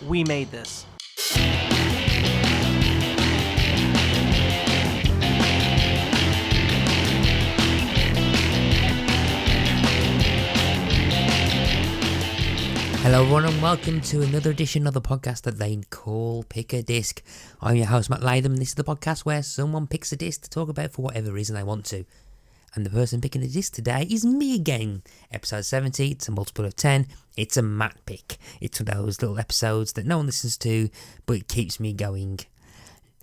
We made this. Hello everyone and welcome to another edition of the podcast that they call Pick a Disc. I'm your host Matt Latham and this is the podcast where someone picks a disc to talk about for whatever reason they want to. And the person picking the disc today is me again. Episode 70, it's a multiple of 10, it's a Matt pick. It's one of those little episodes that no one listens to, but it keeps me going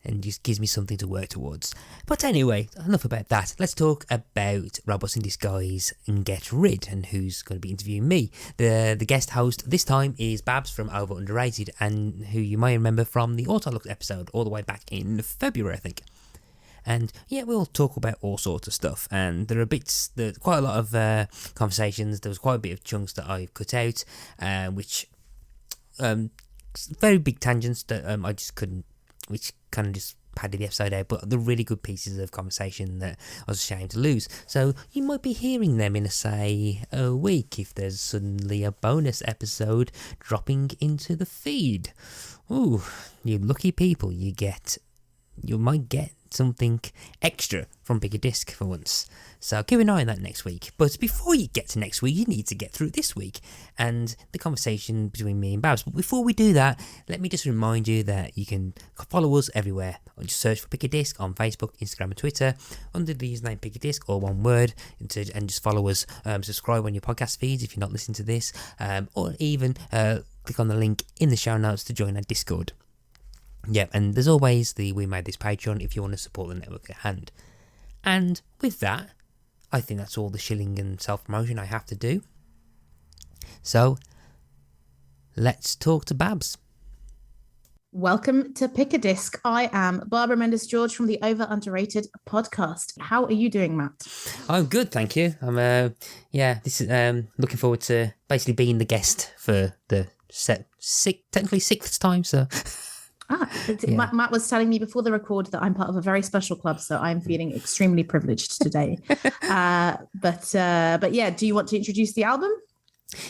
and just gives me something to work towards. But anyway, enough about that. Let's talk about Robots in Disguise and Get Rid and who's going to be interviewing me. The guest host this time is Babs from Over Underrated, and who you may remember from the Autolux episode all the way back in February, I think. And yeah, we'll talk about all sorts of stuff, and there are bits, there's quite a lot of conversations. There was quite a bit of chunks that I've cut out, which very big tangents that I just couldn't, which kind of just padded the episode out, but the really good pieces of conversation that I was ashamed to lose. So you might be hearing them in, a week if there's suddenly a bonus episode dropping into the feed. Ooh, you lucky people, you might get something extra from Pick a Disc for once. So keep an eye on that next week. But before you get to next week, you need to get through this week and the conversation between me and Babs. But before we do that, let me just remind you that you can follow us everywhere. Just search for Pick a Disc on Facebook, Instagram and Twitter under the username Pick a Disc, or one word, and just follow us. Subscribe on your podcast feeds if you're not listening to this, or even click on the link in the show notes to join our Discord. Yeah, and there's always the We Made This Patreon if you want to support the network at hand. And with that, I think that's all the shilling and self-promotion I have to do. So, let's talk to Babs. Welcome to Pick a Disc. I am Barbara Mendes-George from the Over Underrated podcast. How are you doing, Matt? I'm good, thank you. I'm this is looking forward to basically being the guest for the technically sixth time, so... Yeah. Matt was telling me before the record that I'm part of a very special club, so I'm feeling extremely privileged today. But yeah, do you want to introduce the album?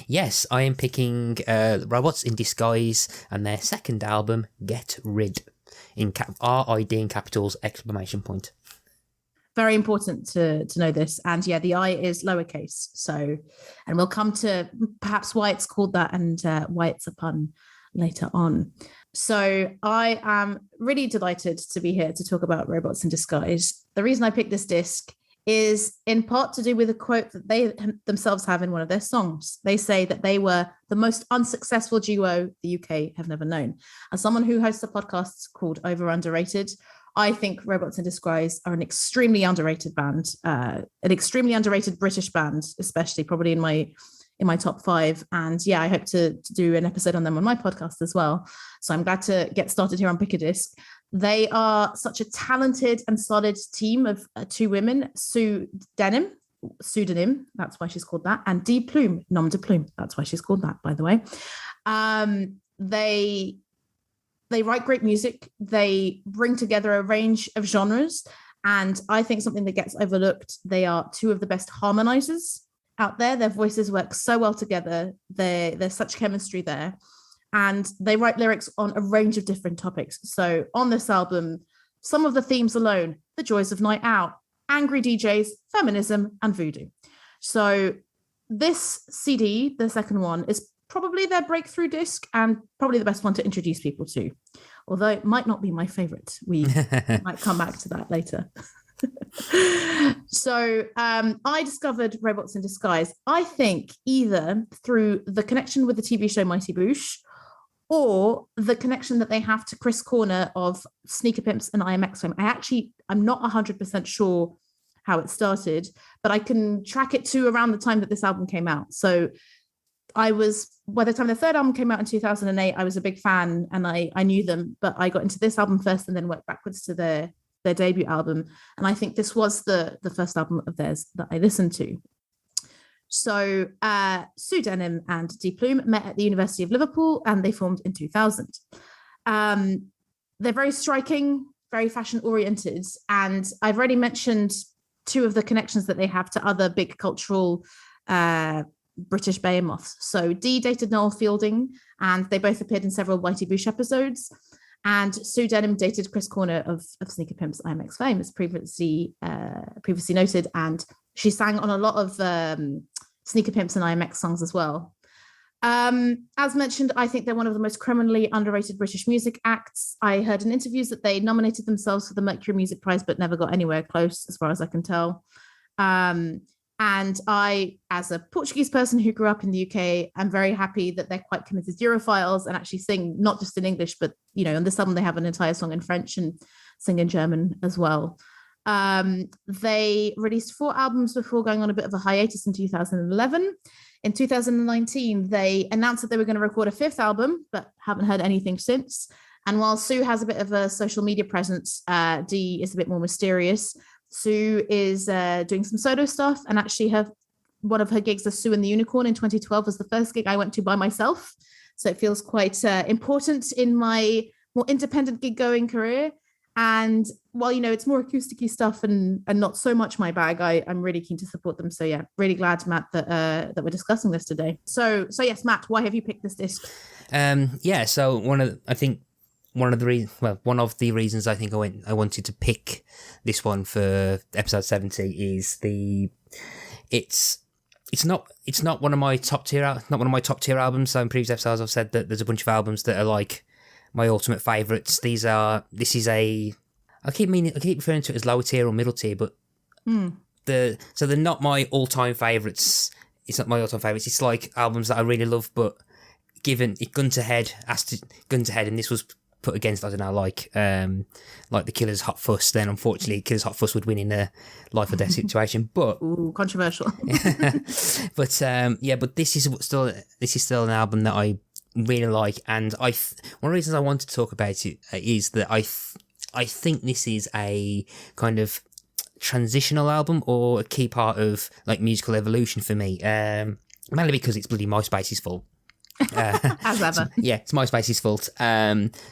Yes, I am picking Robots in Disguise and their second album, Get Rid, in RID in capitals, exclamation point. Very important to know this. And yeah, the I is lowercase. So, and we'll come to perhaps why it's called that and why it's a pun later on. So I am really delighted to be here to talk about Robots in Disguise. The reason I picked this disc is in part to do with a quote that they themselves have in one of their songs. They say that they were the most unsuccessful duo the UK have never known. As someone who hosts a podcast called Over Underrated, I think Robots in Disguise are an extremely underrated band, an extremely underrated British band, especially probably in my top 5. And yeah, I hope to do an episode on them on my podcast as well. So I'm glad to get started here on Pick a Disc. They are such a talented and solid team of 2 women, pseudonym, that's why she's called that, and D Plume, nom de plume, that's why she's called that, by the way. They write great music. They bring together a range of genres. And I think something that gets overlooked, they are 2 of the best harmonizers out there. Their voices work so well together. There's such chemistry there. And they write lyrics on a range of different topics. So on this album, some of the themes alone, the joys of night out, angry DJs, feminism, and voodoo. So this CD, the second one, is probably their breakthrough disc and probably the best one to introduce people to. Although it might not be my favorite. We might come back to that later. So I discovered Robots in Disguise, I think, either through the connection with the TV show Mighty Boosh or the connection that they have to Chris Corner of Sneaker Pimps and IMX Fame. I'm not 100% sure how it started, but I can track it to around the time that this album came out. So by the time the third album came out in 2008, I was a big fan and I knew them, but I got into this album first and then worked backwards to their debut album. And I think this was the first album of theirs that I listened to. So Pseudonym and D Plume met at the University of Liverpool and they formed in 2000. They're very striking, very fashion oriented. And I've already mentioned 2 of the connections that they have to other big cultural British behemoths. So Dee dated Noel Fielding, and they both appeared in several Whitey Boosh episodes. And Sue Denham dated Chris Corner of Sneaker Pimps IMX fame, as previously noted. And she sang on a lot of Sneaker Pimps and IMX songs as well. As mentioned, I think they're one of the most criminally underrated British music acts. I heard in interviews that they nominated themselves for the Mercury Music Prize, but never got anywhere close, as far as I can tell. And I, as a Portuguese person who grew up in the UK, am very happy that they're quite committed Europhiles and actually sing not just in English, but, you know, on this album they have an entire song in French and sing in German as well. They released 4 albums before going on a bit of a hiatus in 2011. In 2019, they announced that they were going to record a 5th album, but haven't heard anything since. And while Sue has a bit of a social media presence, Dee is a bit more mysterious. Sue is doing some solo stuff, and actually one of her gigs as Sue and the Unicorn in 2012 was the first gig I went to by myself. So it feels quite important in my more independent gig going career. And while, you know, it's more acousticy stuff and not so much my bag, I'm really keen to support them. So yeah, really glad, Matt, that we're discussing this today. So yes, Matt, why have you picked this disc? So one of the reasons I think I wanted to pick this one for episode 70 is it's not one of my top tier albums. So in previous episodes I've said that there's a bunch of albums that are like my ultimate favourites. I keep referring to it as lower tier or middle tier, but they're not my all-time favourites. It's not my all-time favourites. It's like albums that I really love, but given gun to head, and this was put against, I don't know, like the Killers' Hot Fuss, then unfortunately Killers' Hot Fuss would win in a life or death situation. But ooh, controversial. but this is still an album that I really like, and one of the reasons I wanted to talk about it is that I think this is a kind of transitional album or a key part of like musical evolution for me, mainly because it's bloody MySpace's fault. As ever. It's MySpace's fault.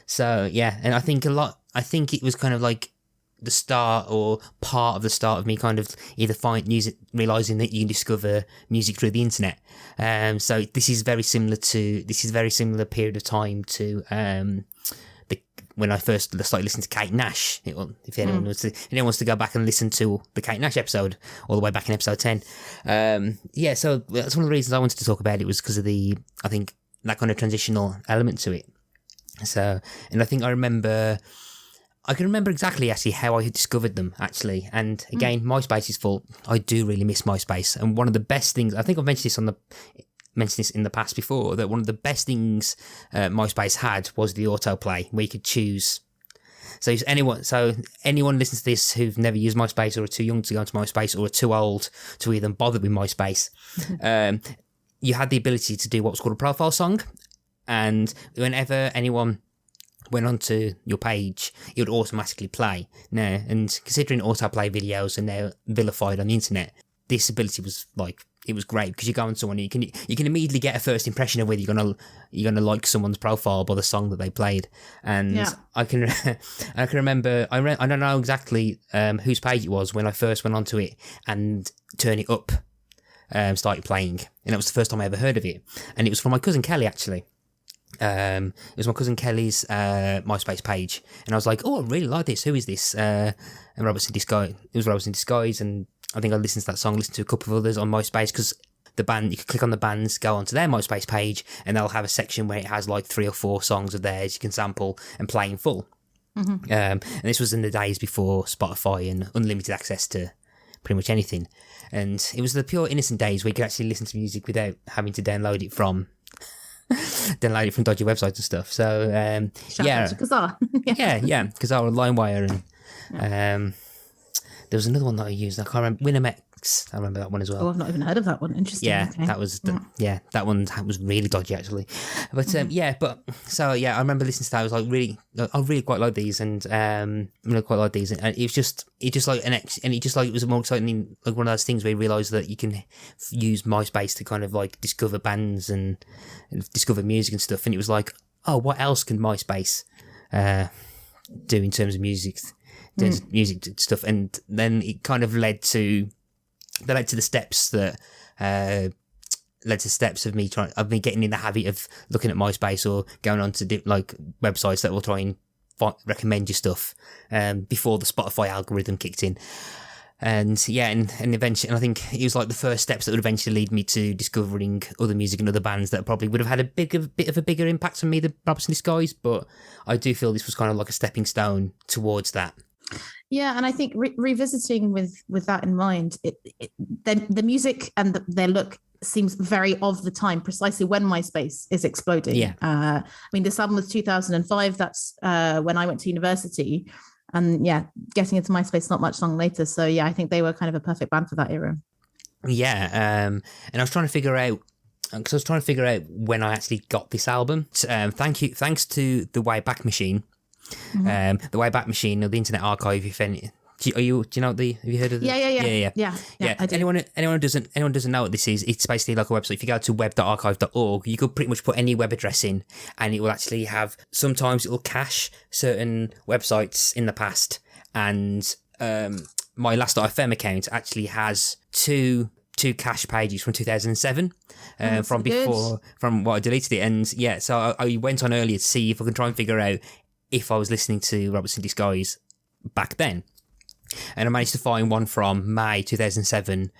So yeah, and I think it was kind of like the start or part of the start of me kind of either realizing that you can discover music through the internet. So this is very similar period of time to when I first started listening to Kate Nash. If anyone wants to go back and listen to the Kate Nash episode all the way back in episode 10. So that's one of the reasons I wanted to talk about it, was because of I think that kind of transitional element to it. So, and I think I can remember exactly actually how I discovered them actually. And again, MySpace's fault. I do really miss MySpace. And one of the best things, I think I've mentioned this in the past before, that one of the best things MySpace had was the autoplay, where you could choose. So anyone listens to this who've never used MySpace, or are too young to go into MySpace, or are too old to even bother with MySpace, you had the ability to do what was called a profile song, and whenever anyone went onto your page, it would automatically play. Now, and considering autoplay videos are now vilified on the internet, this ability was like, it was great, because you go on someone, you can immediately get a first impression of whether you're gonna like someone's profile by the song that they played. And yeah. I can remember, I don't know exactly whose page it was when I first went onto it and Turn It Up started playing, and that was the first time I ever heard of it, and it was from my cousin Kelly actually. It was my cousin Kelly's MySpace page, and I was like, oh, I really like this. Who is this? And Robert's in Disguise. It was Robert's in Disguise, and I think I listened to that song, listened to a couple of others on MySpace, because the band, you can click on the bands, go onto their MySpace page, and they'll have a section where it has like 3 or 4 songs of theirs you can sample and play in full. Mm-hmm. And this was in the days before Spotify and unlimited access to pretty much anything. And it was the pure innocent days where you could actually listen to music without having to download it from dodgy websites and stuff. So Shout out to Kazaa. yeah, Kazaa or LimeWire, and there was another one that I used. I can't remember. Winamax. I remember that one as well. Oh, I've not even heard of that one. Interesting. Yeah, okay. that was that one was really dodgy actually. But I remember listening to that. I was like, I really quite like these, and quite like these, and it just like it was more exciting, like one of those things where you realise that you can use MySpace to kind of like discover bands and discover music and stuff. And it was like, oh, what else can MySpace do in terms of music? Music stuff, and then it kind of led to the steps that led to steps of me I've been getting in the habit of looking at MySpace or going on to like websites that will try and recommend you stuff before the Spotify algorithm kicked in. And yeah, and eventually, and I think it was like the first steps that would eventually lead me to discovering other music and other bands that probably would have had a bit of a bigger impact on me than Roberts in Disguise. But I do feel this was kind of like a stepping stone towards that. Yeah, and I think revisiting with that in mind, the music and their look seems very of the time, precisely when MySpace is exploding. Yeah. I mean, this album was 2005. That's when I went to university. And yeah, getting into MySpace not much long later. So yeah, I think they were kind of a perfect band for that era. Yeah, and I was trying to figure out, because I was trying to figure out when I actually got this album. Thanks to the Wayback Machine. The Wayback Machine, or the Internet Archive. If any, do you know have you heard of the? Yeah. Anyone who doesn't know what this is, it's basically like a website. If you go to web.archive.org, you could pretty much put any web address in, and it will actually have. Sometimes it will cache certain websites in the past, and my last.fm account actually has two cache pages from 2007 from what I deleted it. And yeah, so I went on earlier to see if I can try and figure out if I was listening to Roberts in Disguise back then. And I managed to find one from May 2007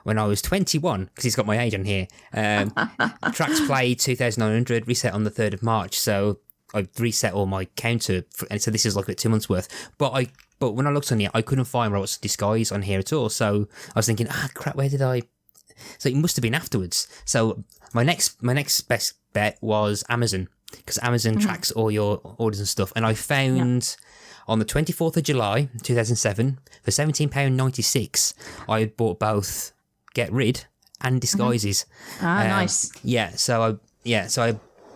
when I was 21, because he's got my age on here. Tracks played 2,900, reset on the 3rd of March. So I reset all my counter, and so this is like 2 months worth. But when I looked on here, I couldn't find Roberts in Disguise on here at all. So I was thinking, crap, where did I? So it must have been afterwards. So my next best bet was Amazon, because Amazon tracks all your orders and stuff. And I found on the 24th of July 2007 for £17.96, I had bought both Get Rid and Disguises. Nice. So I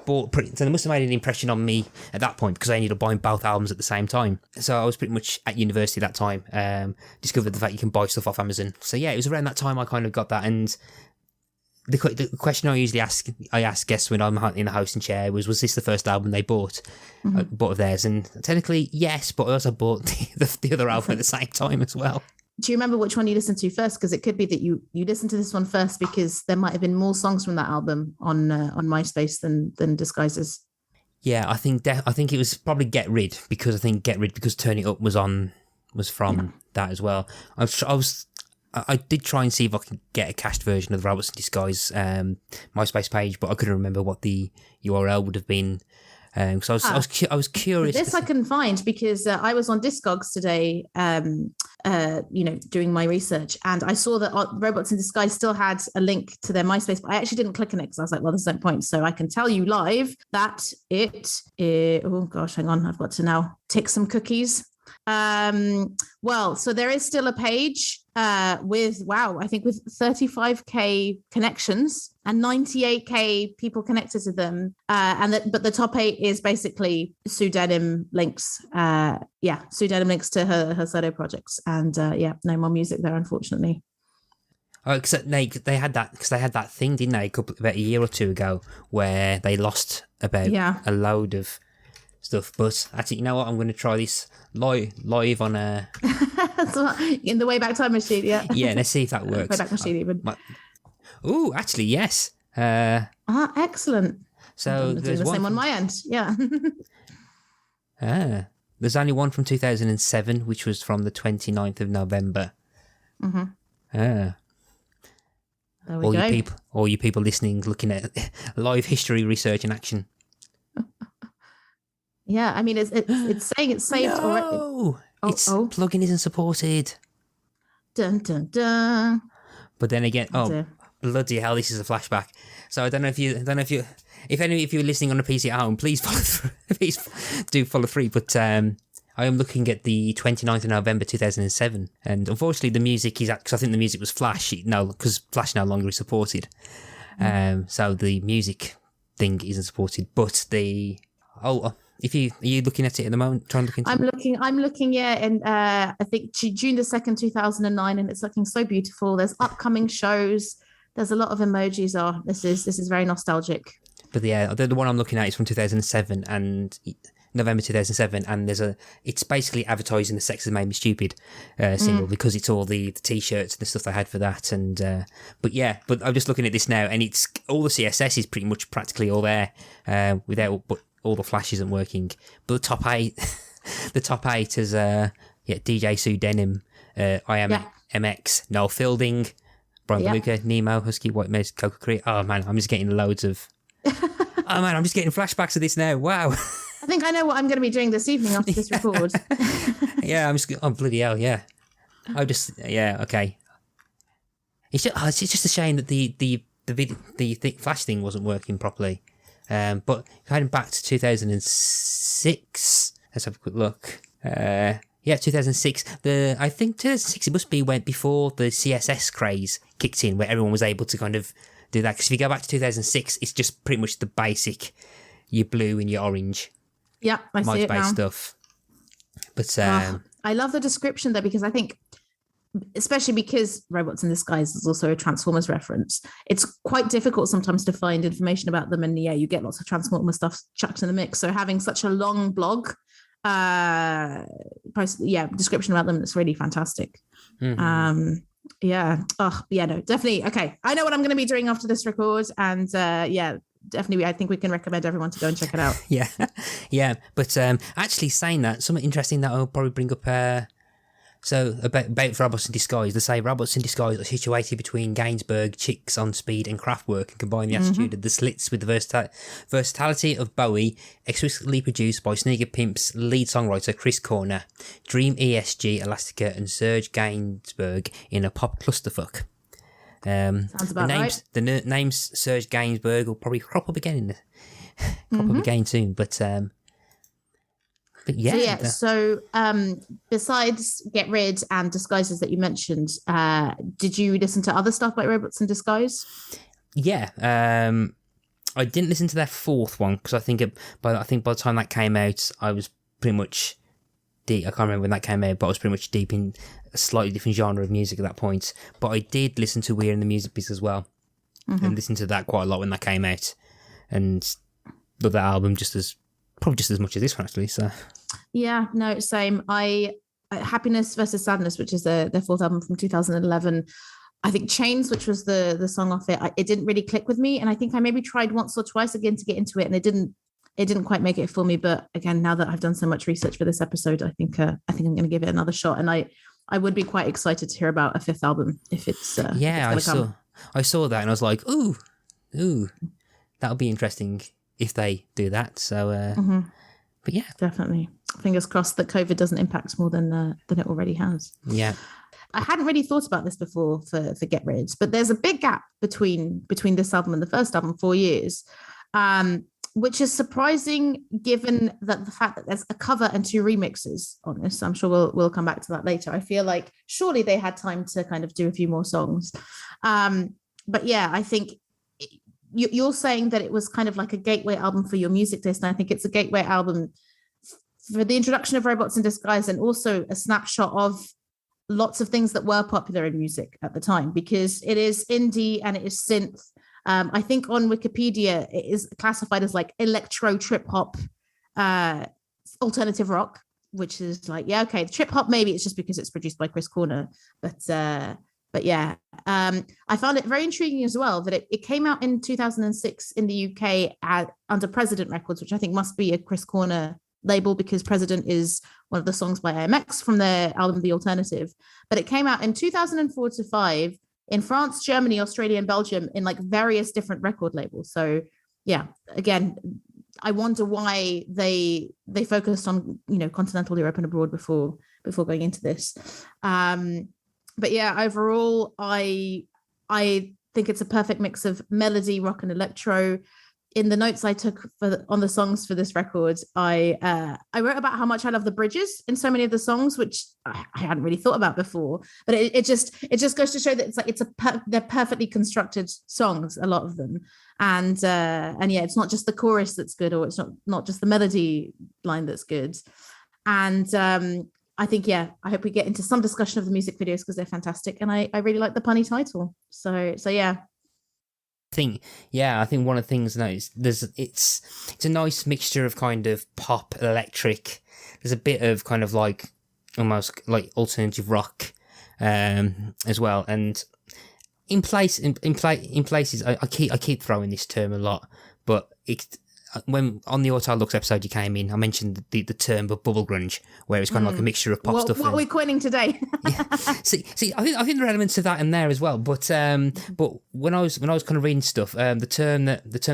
bought so they must have made an impression on me at that point, because I ended up buying both albums at the same time. So I was pretty much at university at that time, discovered the fact you can buy stuff off Amazon. So yeah, it was around that time I kind of got that. And the question I usually ask guests when I'm in the hosting chair was this the first album they bought of theirs? And technically, yes, but I also bought the other album at the same time as well. Do you remember which one you listened to first? Because it could be that you listened to this one first because there might have been more songs from that album on MySpace than Disguises. Yeah, I think it was probably Get Rid, because Turn It Up was from that as well. I did try and see if I could get a cached version of the Roberts in Disguise MySpace page, but I couldn't remember what the URL would have been. So I was curious. This I can find because I was on Discogs today, doing my research, and I saw that Robots in Disguise still had a link to their MySpace, but I actually didn't click on it because I was like, well, there's no point. So I can tell you live that oh gosh, hang on, I've got to now tick some cookies. So there is still a page with 35k connections and 98k people connected to them, but the top 8 is basically pseudonym links. Pseudonym links to her solo projects, and no more music there, unfortunately. Oh, except they had that thing, didn't they, about a year or two ago, where they lost about a load of stuff. But actually, you know what? I'm going to try this live on a in the Wayback Time Machine. Yeah, let's see if that works. Wayback Machine, even. Oh, actually, yes. Excellent. So I'm doing the same on my end. Yeah. There's only one from 2007, which was from the 29th of November. There we go. All you people listening, looking at live history research in action. Yeah, I mean, it's saying it's saved already. No, plugin isn't supported. Dun dun dun. But then again, bloody hell, this is a flashback. So I don't know if any of you are listening on a PC at home, please follow through. Please do follow through. But I am looking at the 29th of November 2007, and unfortunately the music is, because I think the music was Flash. Because Flash no longer is supported. So the music thing isn't supported, but are you looking at it at the moment? Trying to look into I'm looking, yeah, and I think June the 2nd, 2009, and it's looking so beautiful. There's upcoming shows. There's a lot of emojis. This is very nostalgic. But yeah, the one I'm looking at is from 2007, and November 2007, and it's basically advertising the Sex Has Made Me Stupid single because it's all the t-shirts and the stuff they had for that. And but I'm just looking at this now, and it's all the CSS is pretty much practically all there but all the flash isn't working. But the top eight, is DJ Sue Denim, I Am MX, Noel Fielding, Brian Beluga, Nemo, Husky, White Mez, Coca Cree. Oh man, I'm just getting loads of. Oh man, I'm just getting flashbacks of this now. Wow. I think I know what I'm going to be doing this evening after this record. Yeah, I'm just. Oh bloody hell! Yeah, okay. It's just a shame that the flash thing wasn't working properly. But heading back to 2006, let's have a quick look. 2006. I think 2006 it must be went before the CSS craze kicked in, where everyone was able to kind of do that. Because if you go back to 2006, it's just pretty much the basic, your blue and your orange. Yeah, I see it now. MySpace stuff. But I love the description though, because I think, especially because Robots in Disguise is also a Transformers reference, it's quite difficult sometimes to find information about them. And you get lots of Transformers stuff chucked in the mix. So having such a long blog description about them, it's really fantastic. Definitely. Okay, I know what I'm going to be doing after this record, and definitely I think we can recommend everyone to go and check it out. But actually saying that, something interesting that I'll probably bring up about Robots in Disguise. They say Robots in Disguise are situated between Gainsbourg, Chicks on Speed and Kraftwerk, and combine the attitude of the Slits with the versatility of Bowie, exquisitely produced by Sneaker Pimp's lead songwriter Chris Corner, Dream ESG, Elastica and Serge Gainsbourg in a pop clusterfuck. Sounds about right. The names Serge Gainsbourg will probably crop up again soon, but So besides Get Rid and Disguises that you mentioned, did you listen to other stuff like Robots in Disguise? Yeah, I didn't listen to their fourth one because I think by the time that came out, I was pretty much deep. I can't remember when that came out, but I was pretty much deep in a slightly different genre of music at that point. But I did listen to We're in the Music Biz as well, and listened to that quite a lot when that came out, and loved that album probably just as much as this one actually. So yeah, no, same. Happiness versus Sadness, which is their fourth album from 2011. I think Chains, which was the song off it, it didn't really click with me, and I think I maybe tried once or twice again to get into it, and it didn't quite make it for me. But again, now that I've done so much research for this episode, I think I'm going to give it another shot, and I would be quite excited to hear about a fifth album if it's I saw that and I was like, ooh, that'll be interesting if they do that. So but yeah, definitely fingers crossed that COVID doesn't impact more than it already has. Yeah, I hadn't really thought about this before for Get Rid, but there's a big gap between this album and the first album, 4 years, which is surprising given that the fact that there's a cover and 2 remixes on this. I'm sure we'll come back to that later. I feel like surely they had time to kind of do a few more songs, but yeah, I think you're saying that it was kind of like a gateway album for your music taste, and I think it's a gateway album for the introduction of Robots in Disguise, and also a snapshot of lots of things that were popular in music at the time, because it is indie and it is synth. I think on Wikipedia it is classified as like electro trip hop, alternative rock, which is like, yeah, okay, trip hop, maybe it's just because it's produced by Chris Corner, but yeah, I found it very intriguing as well that it came out in 2006 in the UK under President Records, which I think must be a Chris Corner label, because President is one of the songs by AMX from their album The Alternative. But it came out in 2004 to 5 in France, Germany, Australia, and Belgium in like various different record labels. So yeah, again, I wonder why they focused on continental Europe and abroad before going into this. But yeah, overall, I think it's a perfect mix of melody, rock, and electro. In the notes I took on the songs for this record, I wrote about how much I love the bridges in so many of the songs, which I hadn't really thought about before. But it just goes to show that they're perfectly constructed songs, a lot of them, and yeah, it's not just the chorus that's good, or it's not just the melody line that's good, and I think, yeah, I hope we get into some discussion of the music videos because they're fantastic. And I really like the punny title. So yeah. I think one of the things that is it's a nice mixture of kind of pop, electric. There's a bit of kind of like almost like alternative rock as well, and in places I keep throwing this term a lot, but when on the Auto Lux episode you came in, I mentioned the term bubble grunge, where it's kind of like a mixture of pop stuff. What are we coining today? See, I think there are elements of that in there as well. But when I was kind of reading stuff, the term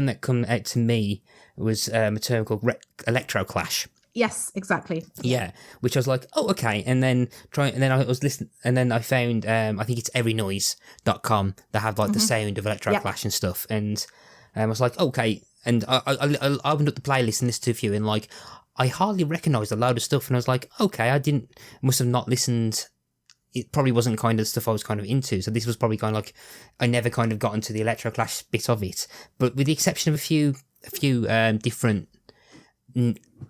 that come out to me was a term called electro clash. Yes, exactly. Yeah, which I was like, oh, okay, and then I was listening, and then I found I think it's everynoise.com that have like the sound of electro clash and stuff, and I was like, okay. And I opened up the playlist and listened to a few, and like I hardly recognised a load of stuff, and I was like, okay, must have not listened. It probably wasn't kind of stuff I was kind of into, so this was probably kind of like I never kind of got into the electro clash bit of it. But with the exception of a few different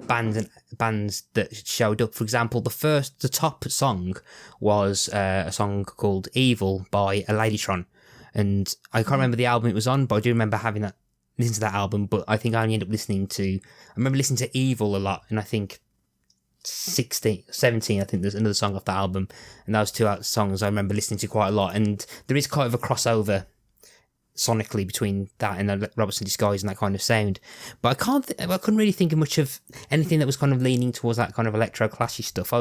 bands that showed up, for example, the top song was a song called "Evil" by a Ladytron, and I can't remember the album it was on, but I do remember having that. Listen to that album, but I think I only ended up listening to Evil a lot, and I think 16, 17, I think there's another song off that album, and those two songs I remember listening to quite a lot, and there is kind of a crossover sonically between that and Robertson Disguise and that kind of sound, but I couldn't really think of much of anything that was kind of leaning towards that kind of electro clashy stuff.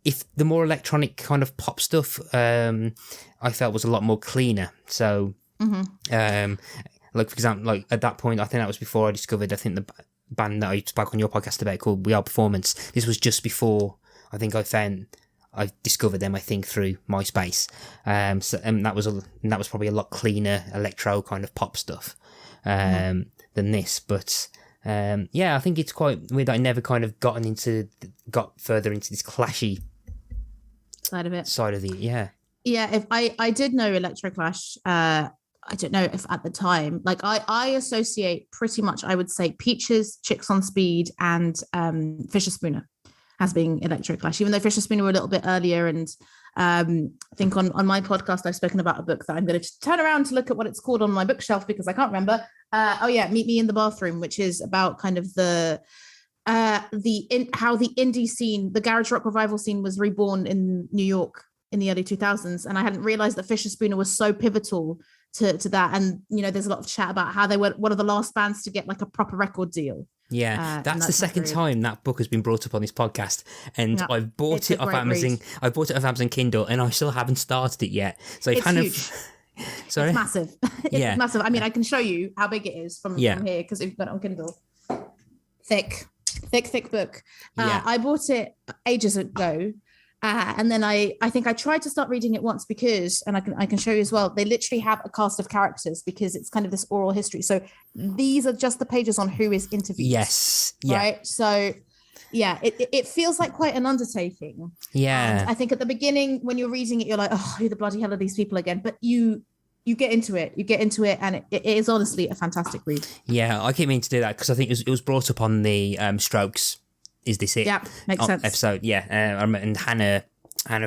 If the more electronic kind of pop stuff, I felt was a lot more cleaner, so like, for example, like at that point, I think that was before I discovered, I think the band that I spoke on your podcast about called We Are Performance. This was just before I think I discovered them, I think, through MySpace. And that was probably a lot cleaner electro kind of pop stuff than this. But I think it's quite weird that I never kind of got further into this clashy side of it. Yeah. Yeah, if I did know Electro Clash, I don't know if at the time, like I associate pretty much, I would say, Peaches, Chicks on Speed, and Fisher Spooner as being Electro Clash, even though Fisher Spooner were a little bit earlier. And I think on my podcast, I've spoken about a book that I'm going to turn around to look at what it's called on my bookshelf because I can't remember. Meet Me in the Bathroom, which is about kind of how the indie scene, the garage rock revival scene, was reborn in New York in the early 2000s. And I hadn't realized that Fisher Spooner was so pivotal to that. And, you know, there's a lot of chat about how they were one of the last bands to get like a proper record deal. Yeah, that's the second time that book has been brought up on this podcast, and I've bought it off Amazon. Read. I bought it off Amazon Kindle, and I still haven't started it yet. So it's huge. Sorry, it's massive. It's massive. I mean, I can show you how big it is from here because we've got it on Kindle. Thick book. I bought it ages ago. And then I think I tried to start reading it once because, and I can show you as well, they literally have a cast of characters because it's kind of this oral history. So these are just the pages on who is interviewed. Yes. Yeah. Right. So yeah, it feels like quite an undertaking. Yeah. And I think at the beginning when you're reading it, you're like, oh, who the bloody hell are these people again? But you get into it, and it is honestly a fantastic read. Yeah, I keep meaning to do that because I think it was brought up on the Strokes. Is this it? Yeah, makes sense. Episode, yeah. And Hannah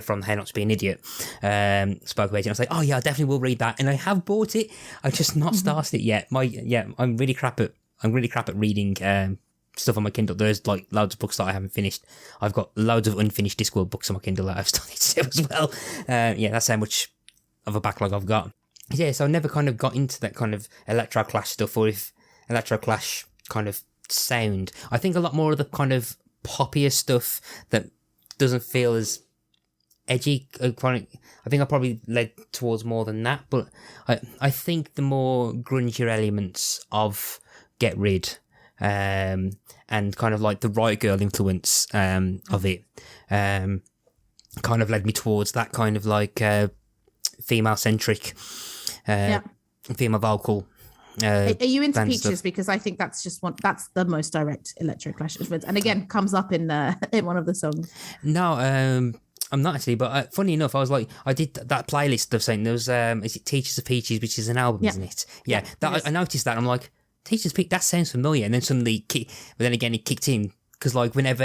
from How Not to Be an Idiot spoke about it. And I was like, oh yeah, I definitely will read that. And I have bought it. I've just not started it yet. I'm really crap at reading stuff on my Kindle. There's like loads of books that I haven't finished. I've got loads of unfinished Discworld books on my Kindle that I've started to do as well. That's how much of a backlog I've got. Yeah, so I never kind of got into that kind of Electro Clash stuff, or if Electro Clash kind of sound. I think a lot more of the kind of poppier stuff that doesn't feel as edgy. I think I probably led towards more than that, but I think the more grungier elements of Get Rid and kind of like the Riot Girl influence of it kind of led me towards that kind of like female-centric female vocal. Are you into Peaches? Stuff. Because I think that's that's the most direct Electro Clash influence, and again comes up in one of the songs. No, I'm not actually, but funny enough, I did that playlist of saying there was is it Teachers of Peaches, which is an album, isn't it? Yeah, I noticed that. I'm like, Teachers of Peaches, that sounds familiar, and then suddenly, but then again, it kicked in because like whenever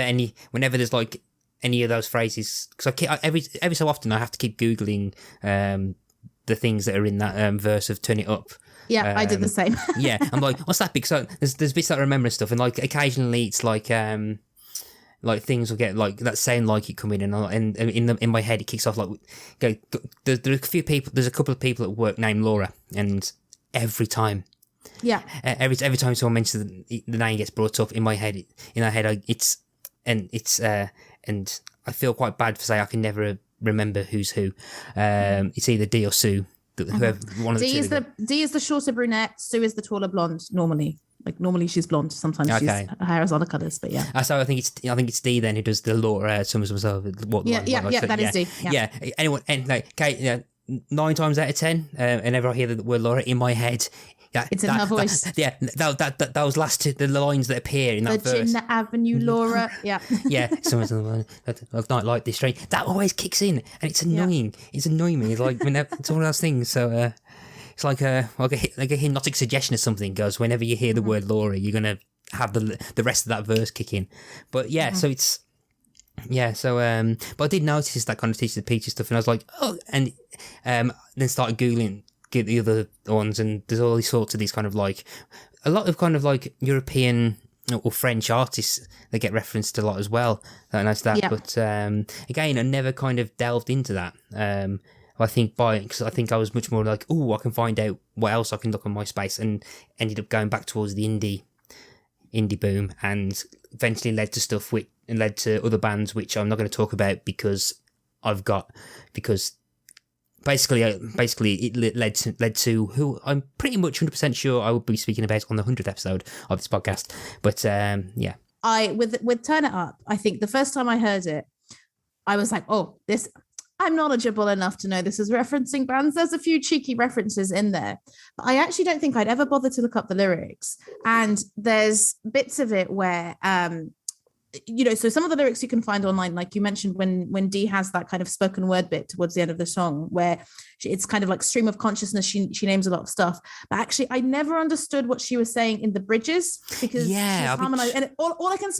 there's like any of those phrases, because every so often I have to keep googling the things that are in that verse of Turn It Up. Yeah, I did the same. Yeah, I'm like, what's that? Because there's bits that I remember and stuff, and like occasionally it's like things will get like that sound like it come in, and in my head it kicks off like, there are a few people, there's a couple of people at work named Laura, and every time. Yeah. Every time someone mentions the name gets brought up in my head, and I feel quite bad for saying I can never remember who's who. It's either D or Sue. Whoever one of the two. D is the shorter brunette. Sue is the taller blonde. Normally, she's blonde. Sometimes her hair is other colours, but yeah. So I think it's D then who does the Laura Summers myself. That is D. Yeah. Anyone and like Kate. 9 times out of 10, whenever I hear the word Laura in my head. Yeah, it's in her voice. That was last two, the lines that appear in that verse. Virginia Avenue, Laura. Yeah. Yeah, someone's not like this train. That always kicks in, and it's annoying. Yeah. It's annoying me. It's like it's one of those things. So it's like a hypnotic suggestion or something. Goes whenever you hear the word Laura, you're gonna have the rest of that verse kick in. But yeah, so it's. Yeah, so but I did notice that kind of Teacher the Peaches stuff, and I was like, oh, and then started googling the other ones, and there's all these sorts of these kind of like a lot of kind of like European or French artists that get referenced a lot as well. And that's that. Yeah. But again, I never kind of delved into that. I think because I think I was much more like, oh, I can find out what else I can look on MySpace, and ended up going back towards the indie boom, and eventually led to other bands which I'm not going to talk about because basically it led to who I'm pretty much 100% sure I will be speaking about on the 100th episode of this podcast. But yeah, with Turn It Up, I think the first time I heard it, I was like, oh, this. I'm knowledgeable enough to know this is referencing bands. There's a few cheeky references in there, but I actually don't think I'd ever bother to look up the lyrics. And there's bits of it where, so some of the lyrics you can find online, like you mentioned when Dee has that kind of spoken word bit towards the end of the song, where it's kind of like stream of consciousness. She names a lot of stuff, but actually I never understood what she was saying in the bridges because she's harmonized. And all I can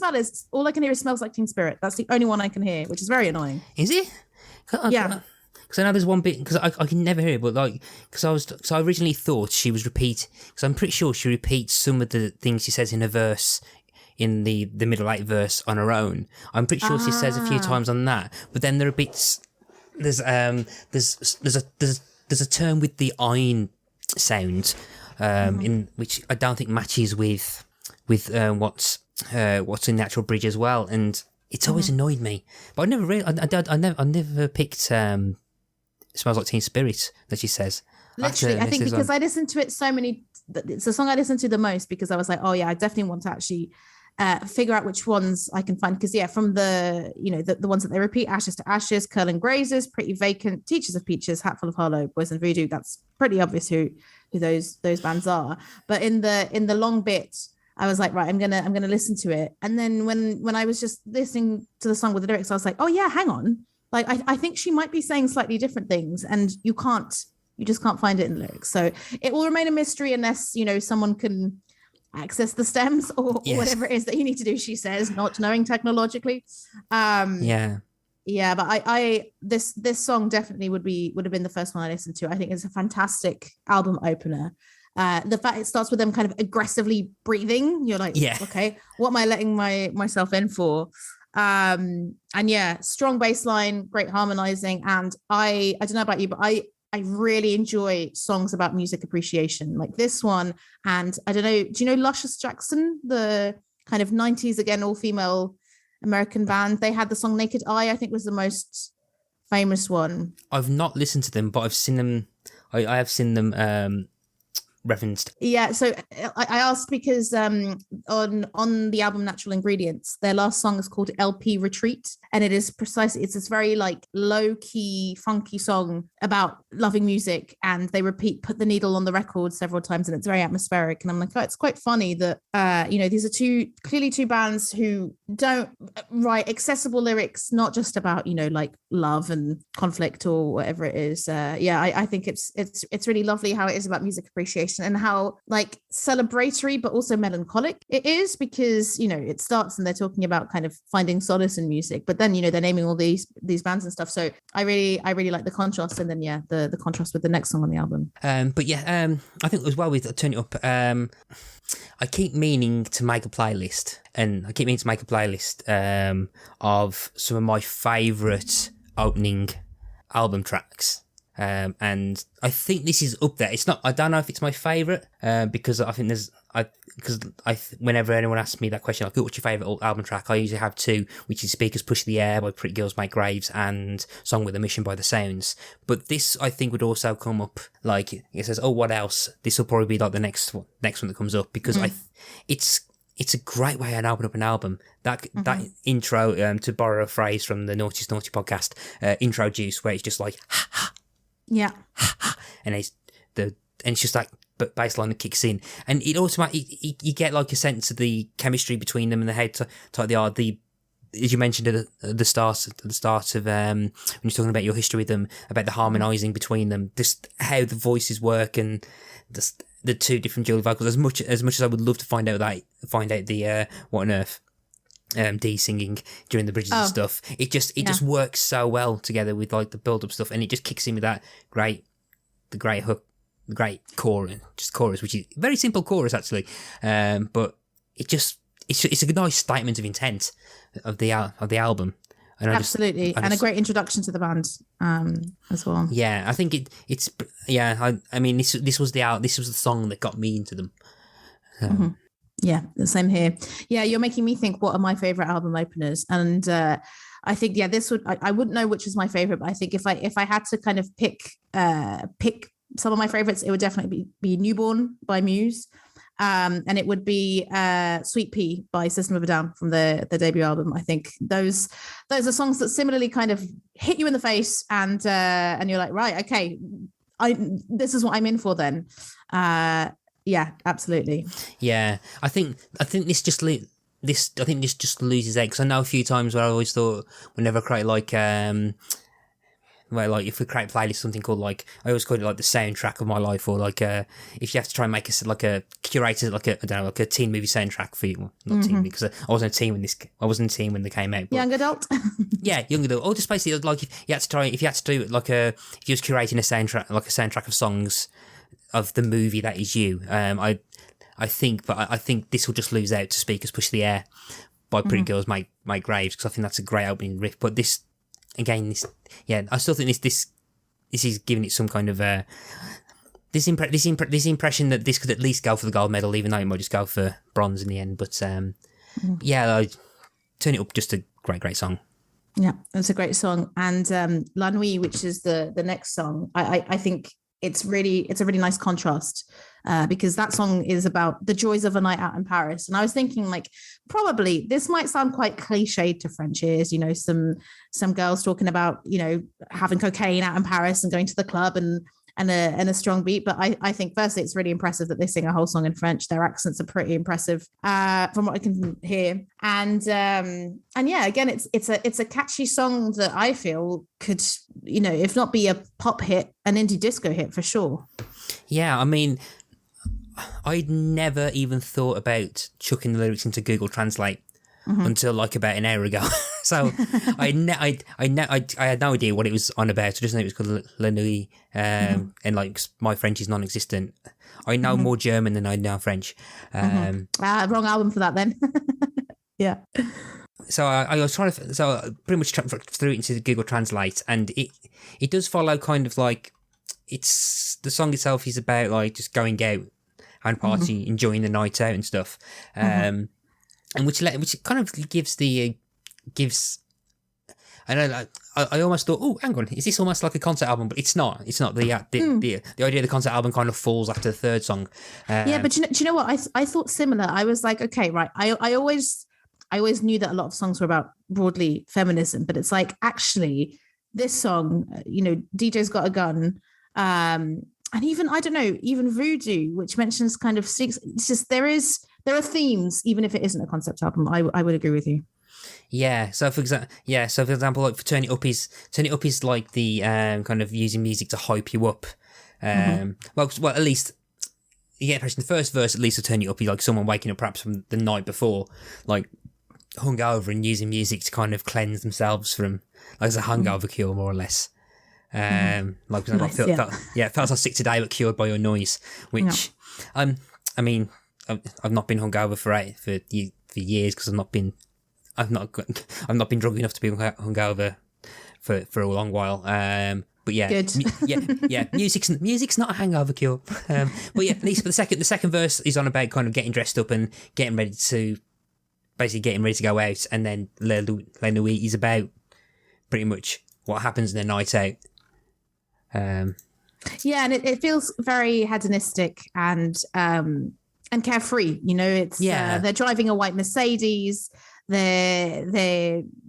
hear is Smells Like Teen Spirit. That's the only one I can hear, which is very annoying. Is it? Yeah. Because I know there's one bit, because I can never hear it, but like, because I originally thought she was because I'm pretty sure she repeats some of the things she says in a verse, in the middle 8 verse on her own. I'm pretty sure she says a few times on that, but then there are bits, there's a term with the ein sound, in which I don't think matches with what's in the actual bridge as well, and it's always annoyed me, but I never picked "Smells Like Teen Spirit" that she says. Literally, I think because I listened to it so many. It's the song I listened to the most because I was like, oh yeah, I definitely want to actually figure out which ones I can find. Because from the the ones that they repeat: Ashes to Ashes, Curl and Grazers, Pretty Vacant, Teachers of Peaches, Hatful of Harlow, Boys and Voodoo. That's pretty obvious who those bands are. But in the long bit, I was like, right, I'm gonna listen to it. And then when I was just listening to the song with the lyrics, I was like, oh yeah, hang on. Like I think she might be saying slightly different things, and you just can't find it in the lyrics. So it will remain a mystery unless, someone can access the stems or whatever it is that you need to do, she says, not knowing technologically. Yeah, but I this song definitely would have been the first one I listened to. I think it's a fantastic album opener. The fact it starts with them kind of aggressively breathing, you're like, okay, what am I letting myself in for? And yeah, strong bass line, great harmonizing. And I don't know about you, but I really enjoy songs about music appreciation like this one. And I don't know, do you know Luscious Jackson, the kind of 90s, again, all-female American band? They had the song Naked Eye, I think was the most famous one. I've not listened to them, but I've seen them. I have seen them referenced. Yeah, so I asked because on the album Natural Ingredients, their last song is called LP Retreat, and it's this very like low-key funky song about loving music, and they put the needle on the record several times, and it's very atmospheric. And I'm like, oh, it's quite funny that these are clearly two bands who don't write accessible lyrics, not just about like love and conflict or whatever it is. I think it's really lovely how it is about music appreciation, conversation and how like celebratory but also melancholic it is, because it starts and they're talking about kind of finding solace in music, but then they're naming all these bands and stuff. So I really like the contrast, and then the contrast with the next song on the album. I think as well with Turn It Up, I keep meaning to make a playlist, of some of my favourite opening album tracks. And I think this is up there. It's not. I don't know if it's my favourite, because I think whenever anyone asks me that question, like, what's your favourite album track, I usually have two, which is Speakers Push the Air by Pretty Girls Make Graves and Song with a Mission by The Sounds. But this, I think, would also come up, like, it says, oh, what else? This will probably be like the next one that comes up, because it's a great way to open up an album. That intro, to borrow a phrase from the Naughty Naughty podcast, intro juice, where it's just like, ha, ha. Yeah. And it's just like bass line that kicks in, and it automatically you get like a sense of the chemistry between them and the head type they are. As you mentioned at the start of when you're talking about your history with them, about the harmonising between them, just how the voices work, and just the two different dual vocals. As much as I would love to find out the what on earth Dee singing during the bridges and stuff, it just works so well together with like the build up stuff, and it just kicks in with that great hook, the great chorus, which is a very simple chorus actually, but it's a nice statement of intent of the album. And absolutely, and a great introduction to the band as well. Yeah, I think it's I mean this was the song that got me into them. Yeah, the same here. Yeah, you're making me think, what are my favorite album openers? And I think, this would, I wouldn't know which is my favorite, but I think if I had to kind of pick some of my favorites, it would definitely be Newborn by Muse. And it would be Sweet Pea by System of a Down from the debut album. I think those are songs that similarly kind of hit you in the face, and you're like, right, okay, this is what I'm in for then. Yeah, absolutely. Yeah, I think this just loses out, because I know a few times where I always thought, whenever I create like if we create a playlist, something called like, I always call it like the soundtrack of my life, or like if you have to try and make a curated like a teen movie soundtrack for you. Well, not teen, because I wasn't a teen when they came out. But, young adult. Yeah, young adult. Or just basically like if you had to do it like if you was curating a soundtrack of songs of the movie that is you. I think this will just lose out to Speakers Push the Air by Pretty Girls Make Graves, because I think that's a great opening riff. But this, again, I still think this is giving it some kind of this impression that this could at least go for the gold medal, even though it might just go for bronze in the end. But Turn It Up, just a great song. Yeah, it's a great song. And La Nuit, which is the next song, I think it's a really nice contrast, because that song is about the joys of a night out in Paris. And I was thinking, like, probably this might sound quite cliched to French ears, some girls talking about, having cocaine out in Paris and going to the club and a strong beat. But I think firstly, it's really impressive that they sing a whole song in French. Their accents are pretty impressive, from what I can hear. And yeah, again, it's a catchy song that I feel could, if not be a pop hit, an indie disco hit for sure. Yeah, I mean, I'd never even thought about chucking the lyrics into Google Translate until like about an hour ago. So I had no idea what it was on about. I just knew it was called La Nuit, and like my French is non-existent. I know more German than I know French. Wrong album for that then. Yeah. So I was trying to, I pretty much threw it into Google Translate, and it does follow kind of like, it's, the song itself is about like just going out and party, enjoying the night out and stuff, and which kind of gives. I know, I almost thought, oh, hang on, is this almost like a concert album? But it's not. It's not. The idea of the concert album kind of falls after the third song. Yeah, but do you know what? I thought similar. I was like, okay, right. I always knew that a lot of songs were about broadly feminism, but it's like, actually, this song, DJ's Got a Gun, and even, I don't know, even Voodoo, which mentions kind of six. It's just there are themes, even if it isn't a concept album. I would agree with you. Yeah. So for example, like for Turn It Up is like the kind of using music to hype you up. Well, at least you get the impression the first verse at least will turn you up. You like someone waking up perhaps from the night before, like hungover and using music to kind of cleanse themselves from, like it's a hangover cure more or less. Like Nice, felt so sick today but cured by your noise, which I mean I've not been hungover for years because I've not been drunk enough to be hungover for a long while. But yeah, Good. music's not a hangover cure. But yeah, at least for the second verse is on about kind of getting dressed up and getting ready to go out, and then Le Nuit is about pretty much what happens in a night out. Yeah, and it feels very hedonistic and carefree. You know, it's they're driving a white Mercedes. They're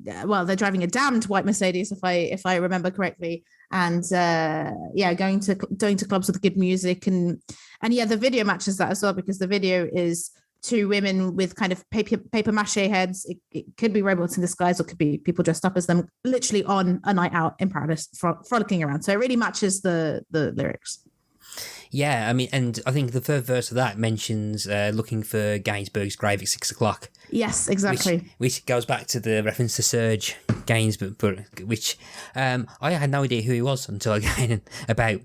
driving a damned white Mercedes if I remember correctly, and going to clubs with good music, and the video matches that as well, because the video is two women with kind of paper mache heads. It could be robots in disguise, or could be people dressed up as them, literally on a night out in Paris, frolicking around. So it really matches the lyrics. Yeah, I mean, and I think the third verse of that mentions looking for Gainsbourg's grave at 6 o'clock. Yes, exactly. Which goes back to the reference to Serge Gainsbourg, which I had no idea who he was until again about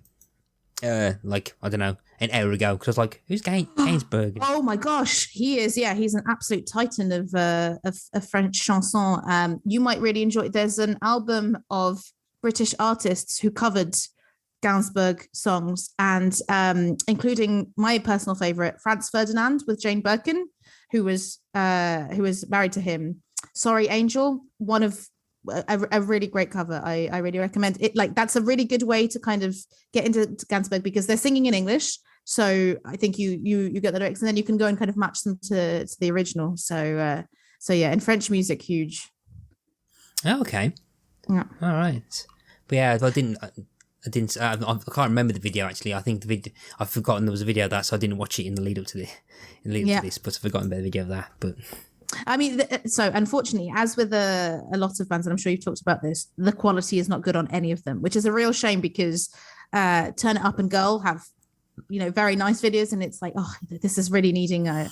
I don't know, an hour ago, because I was like, who's Gainsbourg? Oh my gosh, he is. Yeah, he's an absolute titan of French chanson. You might really enjoy it. There's an album of British artists who covered Gainsbourg songs, and including my personal favorite, Franz Ferdinand with Jane Birkin, who was married to him. Sorry Angel, one of a really great cover. I really recommend it. Like, that's a really good way to kind of get into Gainsbourg, because they're singing in English, so I think you get the lyrics, and then you can go and kind of match them to the original. So yeah, in French music, huge. Oh, okay. Yeah. All right. But yeah, I can't remember the video actually. I think the video, I've forgotten there was a video of that, so I didn't watch it in the lead up to this. But I've forgotten about the video of that. But I mean, so unfortunately, as with a lot of bands, and I'm sure you've talked about this, the quality is not good on any of them, which is a real shame, because Turn It Up and Girl have, very nice videos, and it's like, oh, this is really needing an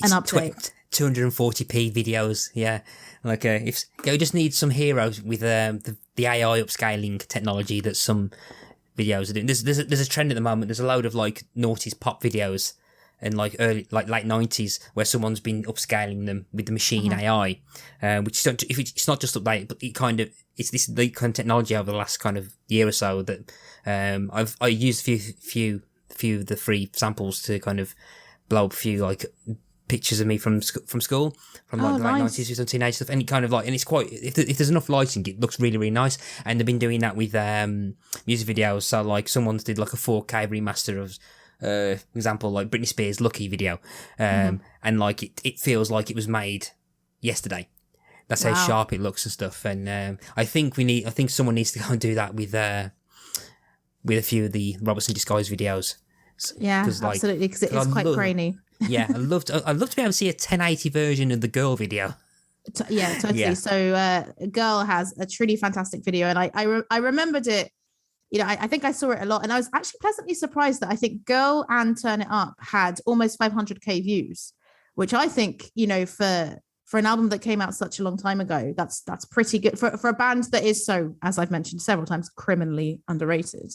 update. 240p videos, yeah. Like if you just need some heroes with the AI upscaling technology that some videos are doing. There's a trend at the moment. There's a load of like noughties pop videos and like late 90s where someone's been upscaling them with the machine AI, which it's not just updated, but it's the kind of technology over the last kind of year or so that I used a few of the free samples to kind of blow up a few like pictures of me from school, from like the late 90s with some teenage stuff, and it kind of like, and it's quite, if there's enough lighting, it looks really, really nice. And they've been doing that with music videos. So like someone's did like a 4K remaster of example like Britney Spears' Lucky video, and like it feels like it was made yesterday. That's how sharp it looks and stuff. And I think someone needs to go and do that with a few of the Robots in Disguise videos. Yeah, absolutely, because it is quite grainy. Yeah, I'd love to be able to see a 1080 version of the Girl video. Yeah, totally. Yeah. So Girl has a truly fantastic video, and I remembered it. I think I saw it a lot, and I was actually pleasantly surprised that I think Girl and Turn It Up had almost 500k views, which I think, for an album that came out such a long time ago, that's pretty good for a band that is so, as I've mentioned several times, criminally underrated.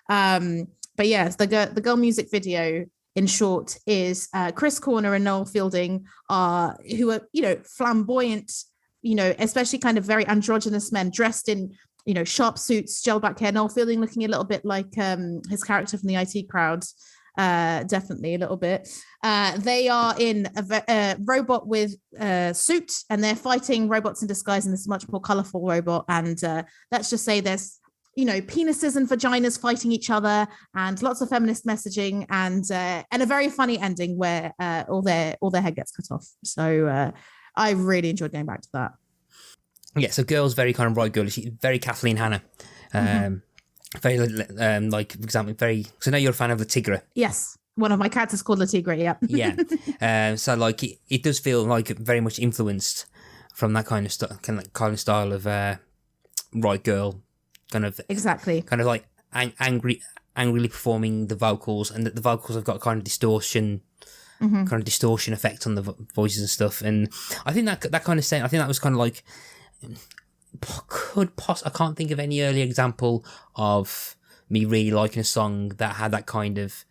But yes, the Girl music video, in short, is Chris Corner and Noel Fielding who are flamboyant, especially kind of very androgynous men dressed in sharp suits, gel back hair. Noel Fielding looking a little bit like his character from the IT Crowd, definitely a little bit. They are in a robot with a suit, and they're fighting robots in disguise in this much more colorful robot. And let's just say there's penises and vaginas fighting each other, and lots of feminist messaging, and a very funny ending where all their head gets cut off. So I really enjoyed going back to that. Yeah, so Girl's very kind of right girl. She's very Kathleen Hanna. Very like, for example, very. So I know you're a fan of La Tigre. Yes, one of my cats is called La Tigre. Yeah. Yeah. So like it does feel like very much influenced from that kind of style of right girl. Kind of exactly. Kind of like angry angrily performing the vocals, and that the vocals have got kind of distortion effect on the voices and stuff. And I think that kind of I think that was kind of like I can't think of any early example of me really liking a song that had that kind of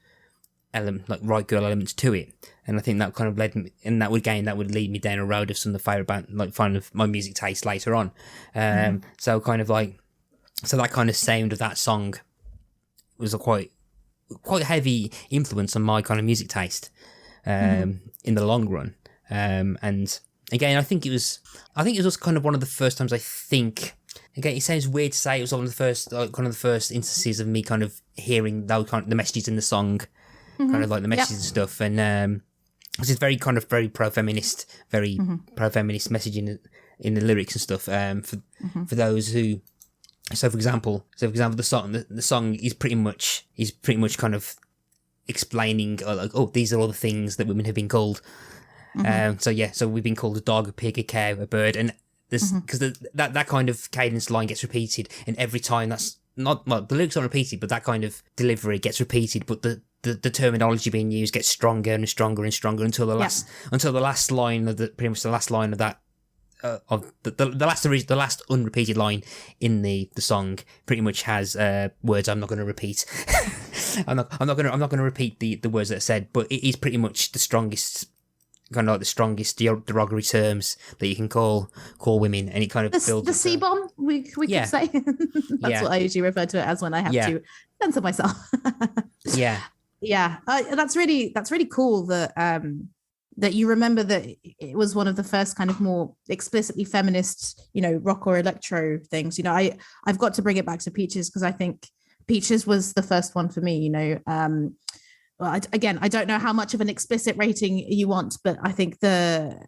element, like right girl elements to it. And I think that kind of led me, and that would lead me down a road of some of the favourite band, like kind of my music taste later on. So kind of like, so that kind of sound of that song was a quite heavy influence on my kind of music taste, in the long run. And again, I think it was also kind of one of the first times again, it sounds weird to say it was one of the first instances of me kind of hearing those kind of the messages in the song, kind of like the messages and stuff. And it's very kind of very pro-feminist message in the lyrics and stuff. For those who, so for example, the song is pretty much kind of explaining like, oh, these are all the things that women have been called. So we've been called a dog, a pig, a cow, a bird, and this because that kind of cadence line gets repeated, and every time that's not, well, the lyrics aren't repeated, but that kind of delivery gets repeated, but the terminology being used gets stronger and stronger and stronger until the last line of that of the last unrepeated line in the song pretty much has words I'm not going to repeat. I'm not going to repeat the words that are said, but it is pretty much the strongest, kind of like the strongest derogatory terms that you can call women, and it kind of builds the C-bomb. We could say that's what I usually refer to it as when I have to censor myself. That's really cool that you remember that it was one of the first kind of more explicitly feminist, rock or electro things. I've got to bring it back to Peaches, because I think Peaches was the first one for me. Well, I don't know how much of an explicit rating you want, but I think the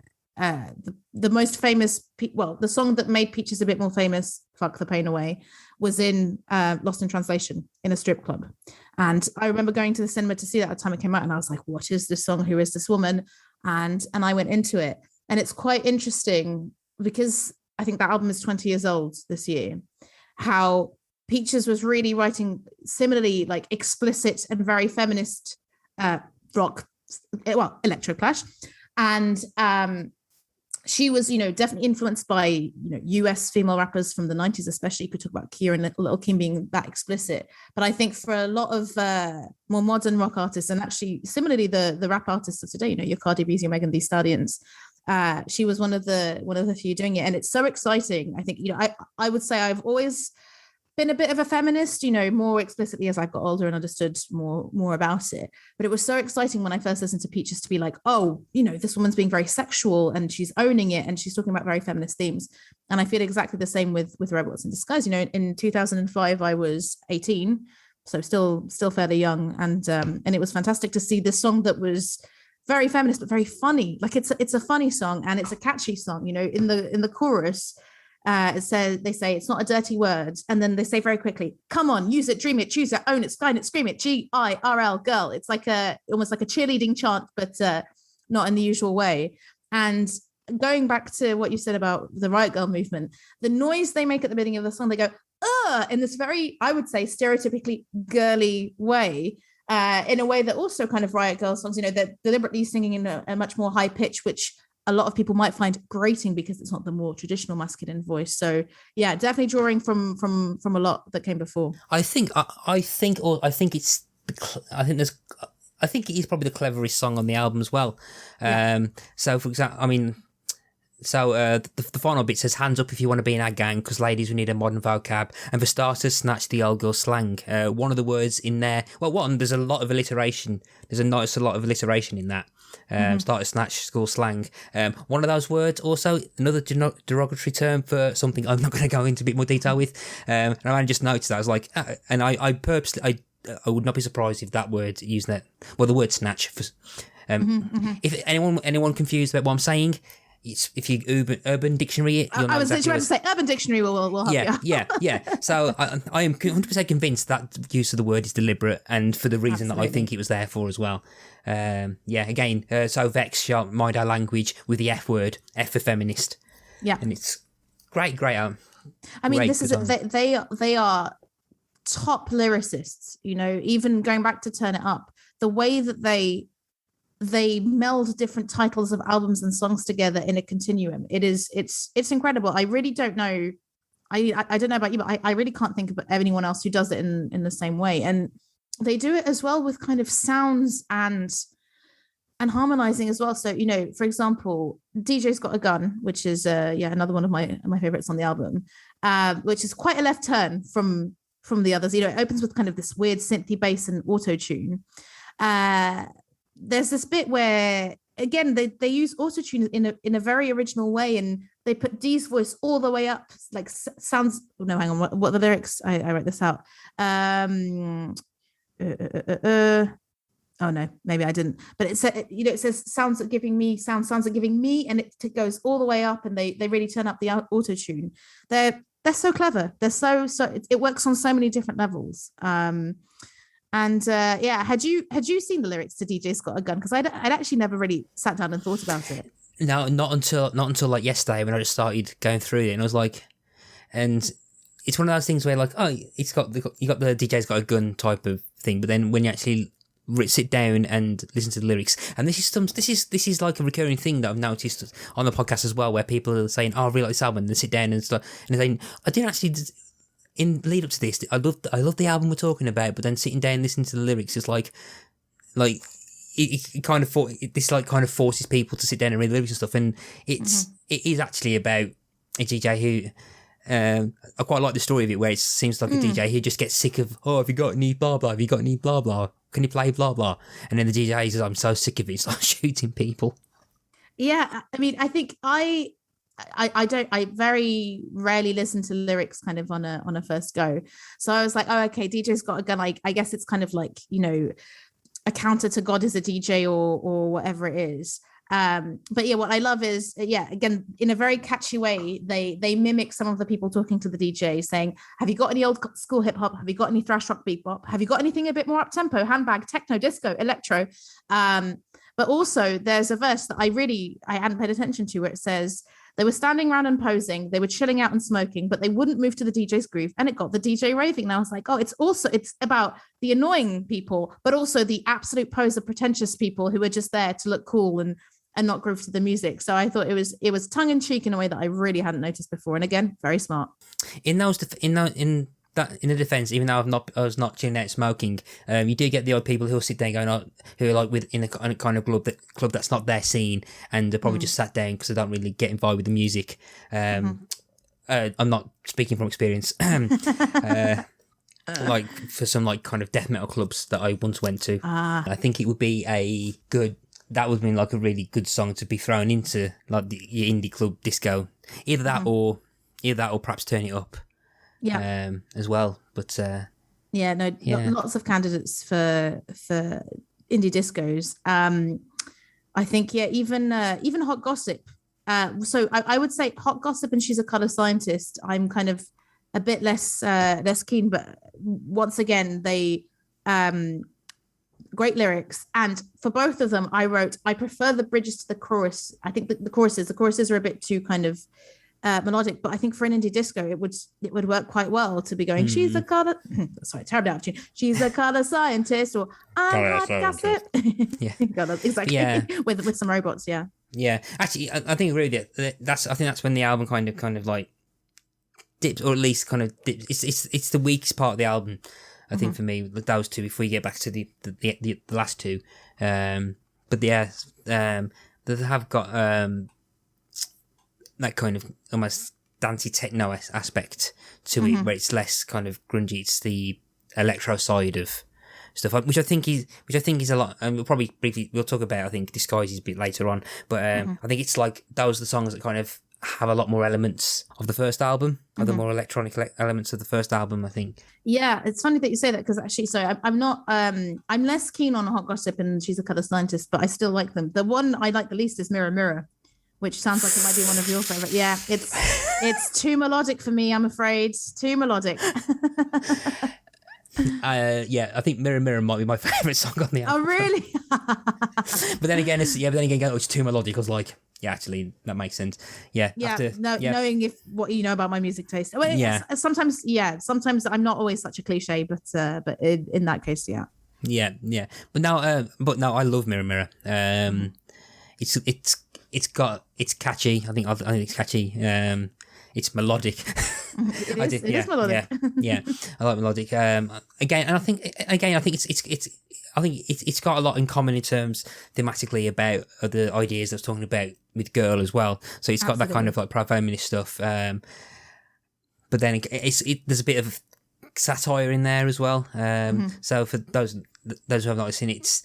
most famous, the song that made Peaches a bit more famous, "Fuck the Pain Away," was in Lost in Translation in a strip club. And I remember going to the cinema to see that at the time it came out, and I was like, what is this song? Who is this woman? And I went into it. And it's quite interesting because I think that album is 20 years old this year, how Peaches was really writing similarly like explicit and very feminist rock, electro clash. And she was, definitely influenced by, US female rappers from the 90s, especially. You could talk about Kia and Little Kim being that explicit. But I think for a lot of more modern rock artists, and actually similarly the rap artists of today, your Cardi B's, your Megan Thee Stallions, she was one of the few doing it. And it's so exciting. I think, I would say I've always been a bit of a feminist, more explicitly as I've got older and understood more about it. But it was so exciting when I first listened to Peaches to be like, oh, this woman's being very sexual and she's owning it and she's talking about very feminist themes. And I feel exactly the same with Robots in Disguise. In 2005, I was 18, so still fairly young. And it was fantastic to see this song that was very feminist, but very funny. Like it's a funny song and it's a catchy song, in the chorus. It says, they say it's not a dirty word, and then they say very quickly, come on, use it, dream it, choose it, own it, sign it, scream it, GIRL, girl. It's like almost like a cheerleading chant, but not in the usual way. And going back to what you said about the Riot Girl movement, the noise they make at the beginning of the song, they go in this very, I would say, stereotypically girly way, in a way that also kind of Riot Girl songs, they're deliberately singing in a much more high pitch, which a lot of people might find grating because it's not the more traditional masculine voice. So yeah, definitely drawing from a lot that came before. I think it is probably the cleverest song on the album as well. So for example, the final bit says, hands up if you want to be in our gang, because ladies, we need a modern vocab. And for starters, snatch the old girl slang. One of the words in there, there's a lot of alliteration. There's a lot of alliteration in that. Starters, snatch, school slang. One of those words also, another derogatory term for something I'm not going to go into a bit more detail with. And I just noticed that. I was like, and I purposely, I would not be surprised if that word using that, the word snatch. If anyone confused about what I'm saying, if you Urban Dictionary it, I was literally about to say Urban Dictionary will help you. Yeah. So I am 100% convinced that use of the word is deliberate, and for the reason that I think it was there for as well. Again, so Vex shall mind our language with the F word, F for feminist. Yeah, and it's great. I mean, this is they are top lyricists, you know, even going back to Turn It Up, the way that they meld different titles of albums and songs together in a continuum. It's incredible. I really don't know. I don't know about you, but I really can't think of anyone else who does it in the same way. And they do it as well with kind of sounds and harmonizing as well. So, you know, for example, DJ's Got a Gun, which is another one of my favorites on the album, which is quite a left turn from the others. You know, it opens with kind of this weird synthy bass and auto tune. There's this bit where, again, they use autotune in a very original way, and they put Dee's voice all the way up, like sounds. No, hang on. What the lyrics? I wrote this out. Oh no, maybe I didn't. But it said, you know, it says sounds are giving me, sounds are giving me, and it goes all the way up, and they really turn up the autotune. They're so clever. They're so it works on so many different levels. Had you seen the lyrics to DJ's Got a Gun? Because I'd actually never really sat down and thought about it. No, not until like yesterday when I just started going through it, and I was like, and it's one of those things where like, oh, you got the DJ's Got a Gun type of thing, but then when you actually sit down and listen to the lyrics, and this is like a recurring thing that I've noticed on the podcast as well, where people are saying, "Oh, I really like this album," and they sit down and stuff, and they're saying, "I didn't actually." In lead up to this, I love the album we're talking about, but then sitting down and listening to the lyrics is like it kind of forces people to sit down and read the lyrics and stuff, and it is actually about a DJ who. I quite like the story of it, where it seems like a DJ who just gets sick of, oh, have you got any blah blah? Have you got any blah blah? Can you play blah blah? And then the DJ says, I'm so sick of it, it's like shooting people. Yeah, I mean, I think I very rarely listen to lyrics kind of on a first go. So I was like, oh, okay, DJ's Got a Gun. I guess it's kind of like, you know, a counter to God is a DJ or whatever it is. But yeah, what I love is, again, in a very catchy way, they mimic some of the people talking to the DJ, saying, have you got any old school hip hop? Have you got any thrash rock bebop? Have you got anything a bit more up tempo, handbag, techno, disco, electro? But also there's a verse that I hadn't paid attention to, where it says they were standing around and posing, they were chilling out and smoking, but they wouldn't move to the DJ's groove, and it got the DJ raving. And I was like, oh, it's about the annoying people, but also the absolute poser, pretentious people who are just there to look cool and not groove to the music. So I thought it was tongue in cheek in a way that I really hadn't noticed before. And again, very smart. In the defense, even though I was not chilling out smoking, you do get the odd people who'll sit there going on, who are like in a kind of club that's not their scene, and they're probably just sat down because they don't really get involved with the music. I'm not speaking from experience. Like for some like kind of death metal clubs that I once went to, I think it would be that would mean like a really good song to be thrown into like your indie club disco, either that or perhaps Turn It Up. Yeah. As well, but lots of candidates for indie discos. I think even Hot Gossip. So I would say Hot Gossip and She's a Color Scientist. I'm kind of a bit less keen, but once again they great lyrics. And for both of them, I prefer the bridges to the chorus. I think that the choruses are a bit too kind of melodic, but I think for an indie disco it would work quite well to be going, she's a color terrible out tune, she's a color scientist, or I'm Hot Gossip. Yeah. Exactly. Yeah. with some robots. Yeah, actually I think really that's when the album kind of like dips, or at least kind of dips. It's the weakest part of the album, I think, for me, with those two, if we get back to the last two. But yeah, they have got that kind of almost dancey techno aspect to it, where it's less kind of grungy. It's the electro side of stuff, which I think is a lot. And we'll talk about, I think, Disguises a bit later on. But I think it's like those are the songs that kind of have a lot more elements of the first album, or the more electronic elements of the first album, I think. Yeah, it's funny that you say that, because actually, so I'm not, I'm less keen on Hot Gossip and She's a Color Scientist, but I still like them. The one I like the least is Mirror Mirror, which sounds like it might be one of your favorite. Yeah, it's too melodic for me, I'm afraid. Too melodic. I think Mirror Mirror might be my favourite song on the album. Oh, really? But then again, it's too melodic. I was like, Yeah, actually, that makes sense. Yeah. Yeah, knowing if what you know about my music taste. Well, Yeah. Sometimes I'm not always such a cliche, but in that case, yeah. Yeah, yeah. But now, I love Mirror Mirror. It's catchy. I think it's catchy. It's melodic. It is melodic. Yeah. I like melodic. Again, I think it's got a lot in common in terms thematically about the ideas I was talking about with Girl as well. So it's got that kind of like pro-feminist stuff. But then there's a bit of satire in there as well. So for those who have not seen it,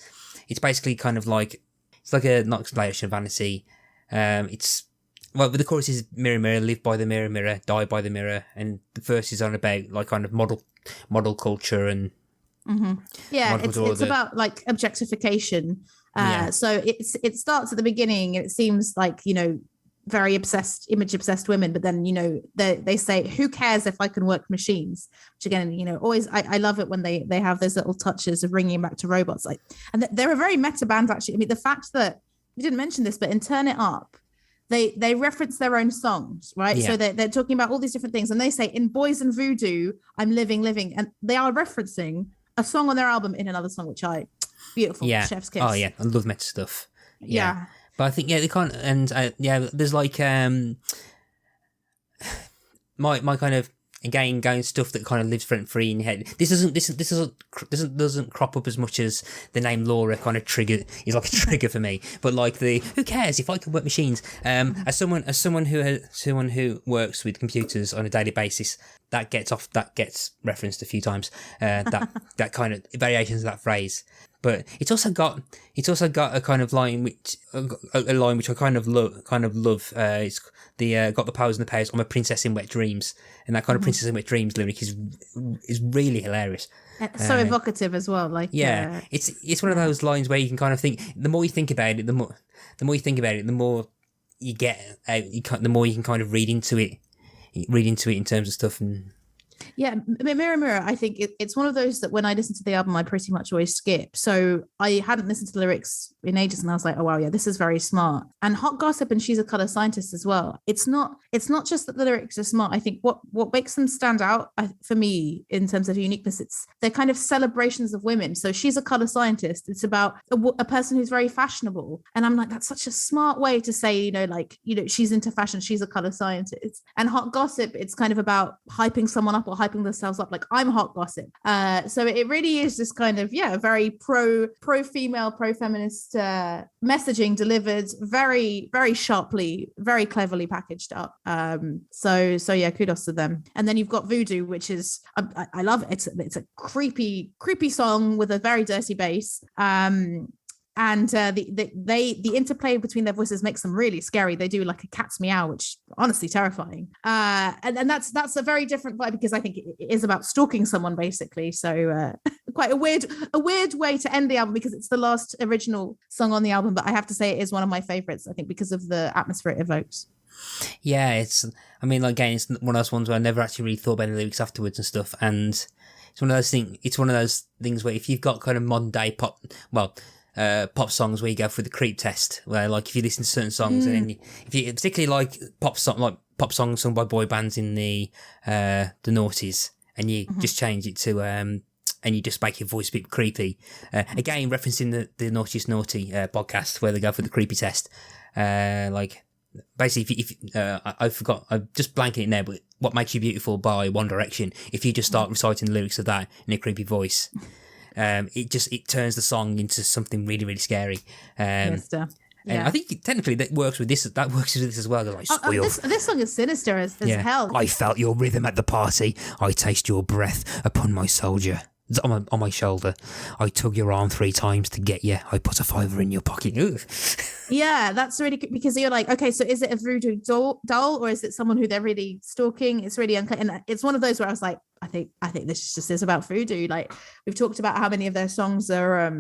it's basically kind of like it's like a not explanation of vanity. But the chorus is mirror mirror, live by the mirror mirror, die by the mirror, and the verse is on about like kind of model culture and it's about like objectification. So it starts at the beginning and it seems like, you know, very image obsessed women, but then, you know, they say, who cares if I can work machines, which again, you know, always I love it when they have those little touches of bringing back to robots, like, and they're a very meta band actually. I mean, the fact that we didn't mention this, but in Turn It Up they reference their own songs, right? So they're talking about all these different things, and they say in Boys and Voodoo I'm living, and they are referencing a song on their album in another song, which beautiful. Chef's kiss. Oh yeah, I love meta stuff. Yeah. But I think they can't, and there's like my kind of again going stuff that kind of lives rent free in your head. This doesn't crop up as much as the name Laura kind of is like a trigger for me. But like who cares if I can work machines? As someone who works with computers on a daily basis, that gets referenced a few times. That kind of variations of that phrase. But it's also got a kind of line which I kind of love. It's got the powers and the powers. I'm a princess in wet dreams, and that kind of princess in wet dreams lyric is really hilarious. So evocative as well. Like it's one of those lines where you can kind of think. The more you think about it, the more you get out. The more you can kind of read into it in terms of stuff and. Yeah, Mirror Mirror, I think it's one of those that when I listen to the album, I pretty much always skip. So I hadn't listened to the lyrics in ages, and I was like, oh wow, yeah, this is very smart. And Hot Gossip and She's a Colour Scientist as well. It's not just that the lyrics are smart. I think what makes them stand out for me in terms of uniqueness, they're kind of celebrations of women. So She's a Colour Scientist. It's about a person who's very fashionable, and I'm like, that's such a smart way to say, you know, like, you know, she's into fashion, she's a colour scientist. And Hot Gossip, it's kind of about hyping someone up or hyping themselves up, like I'm Hot Gossip. So it really is this kind of very pro female, pro feminist messaging delivered very, very sharply, very cleverly packaged up. So yeah, kudos to them. And then you've got Voodoo, which is I love it. It's a creepy song with a very dirty bass. And the interplay between their voices makes them really scary. They do like a cat's meow, which is honestly terrifying. And that's a very different vibe, because I think it is about stalking someone basically. So quite a weird way to end the album, because it's the last original song on the album. But I have to say it is one of my favorites, I think, because of the atmosphere it evokes. Yeah, it's one of those ones where I never actually really thought about the lyrics afterwards and stuff. And it's one of those things where if you've got kind of modern day pop pop songs where you go through the creep test, where like if you listen to certain songs and then if you particularly like pop songs sung by boy bands in the noughties, and you just change it to and you just make your voice a bit creepy. Again, referencing the Naughtiest Naughty podcast where they go for the creepy test. Like basically, if I forgot, I'm just blanking it now, but What Makes You Beautiful by One Direction. If you just start reciting the lyrics of that in a creepy voice. It turns the song into something really, really scary. And I think technically that works with this. That works with this as well. They're like, this song is sinister as hell. I felt your rhythm at the party. I taste your breath upon my soldier. On my shoulder. I tug your arm 3 times to get you. I put a $5 in your pocket. Yeah, that's really good, because you're like, okay, so is it a voodoo doll, or is it someone who they're really stalking? It's really unclear. And it's one of those where I was like, I think this just is about voodoo. Like, we've talked about how many of their songs are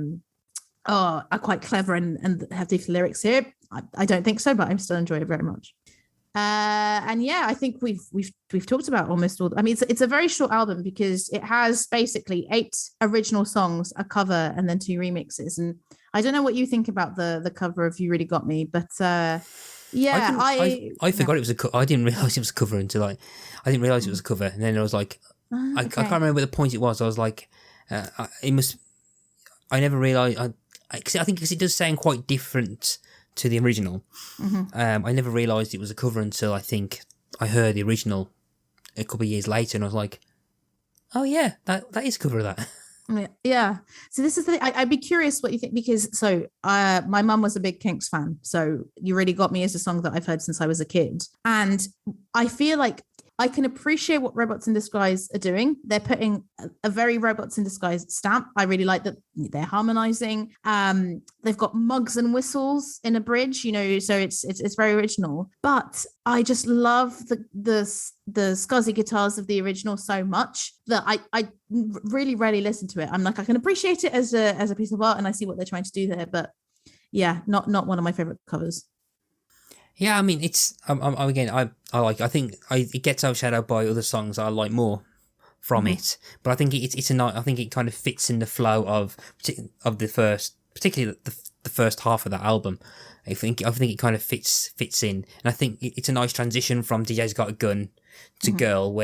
quite clever and have deep lyrics here. I don't think so, but I still enjoy it very much. And yeah, I think we've talked about almost all. I mean, it's a very short album because it has basically 8 original songs, a cover, and then 2 remixes. And I don't know what you think about the cover of You Really Got Me, but Yeah, I forgot it was I didn't realize it was a cover until I didn't realize it was a cover, and then I was like, I can't remember the point it was. I was like, it must. I never realized. I think because it does sound quite different to the original. I never realized it was a cover until I think I heard the original a couple of years later, and I was like, oh yeah, that is a cover of that. Yeah. So this is the thing. I'd be curious what you think, because my mum was a big Kinks fan. So You Really Got Me is a song that I've heard since I was a kid. And I feel like I can appreciate what Robots in Disguise are doing. They're putting a very Robots in Disguise stamp. I really like that they're harmonizing. They've got mugs and whistles in a bridge, so it's very original. But I just love the scuzzy guitars of the original so much that I really rarely listen to it. I'm like, I can appreciate it as a piece of art, and I see what they're trying to do there. But yeah, not one of my favorite covers. Yeah, I mean, it's I like. I think it gets overshadowed by other songs I like more from it. But I think I think it kind of fits in the flow of the first, particularly the first half of that album. I think it kind of fits in, and I think it's a nice transition from DJ's Got a Gun to Girl,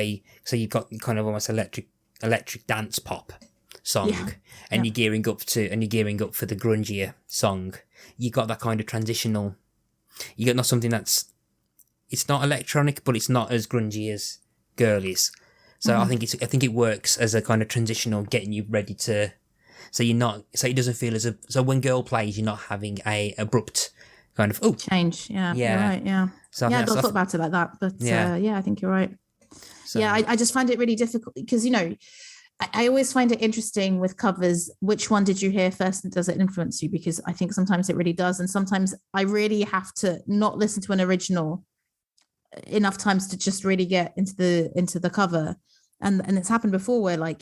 so you've got kind of almost electric dance pop song, and you're gearing up for the grungier song. You got that kind of transitional. You got not something it's not electronic, but it's not as grungy as Girl is. So I think it works as a kind of transitional, getting you ready to. So it doesn't feel so when Girl plays, you're not having a abrupt kind of change. Yeah, you're right. Yeah, so I've not thought about it like that, but I think you're right. So, I just find it really difficult because I always find it interesting with covers. Which one did you hear first, and does it influence you? Because I think sometimes it really does, and sometimes I really have to not listen to an original enough times to just really get into the cover. And it's happened before where I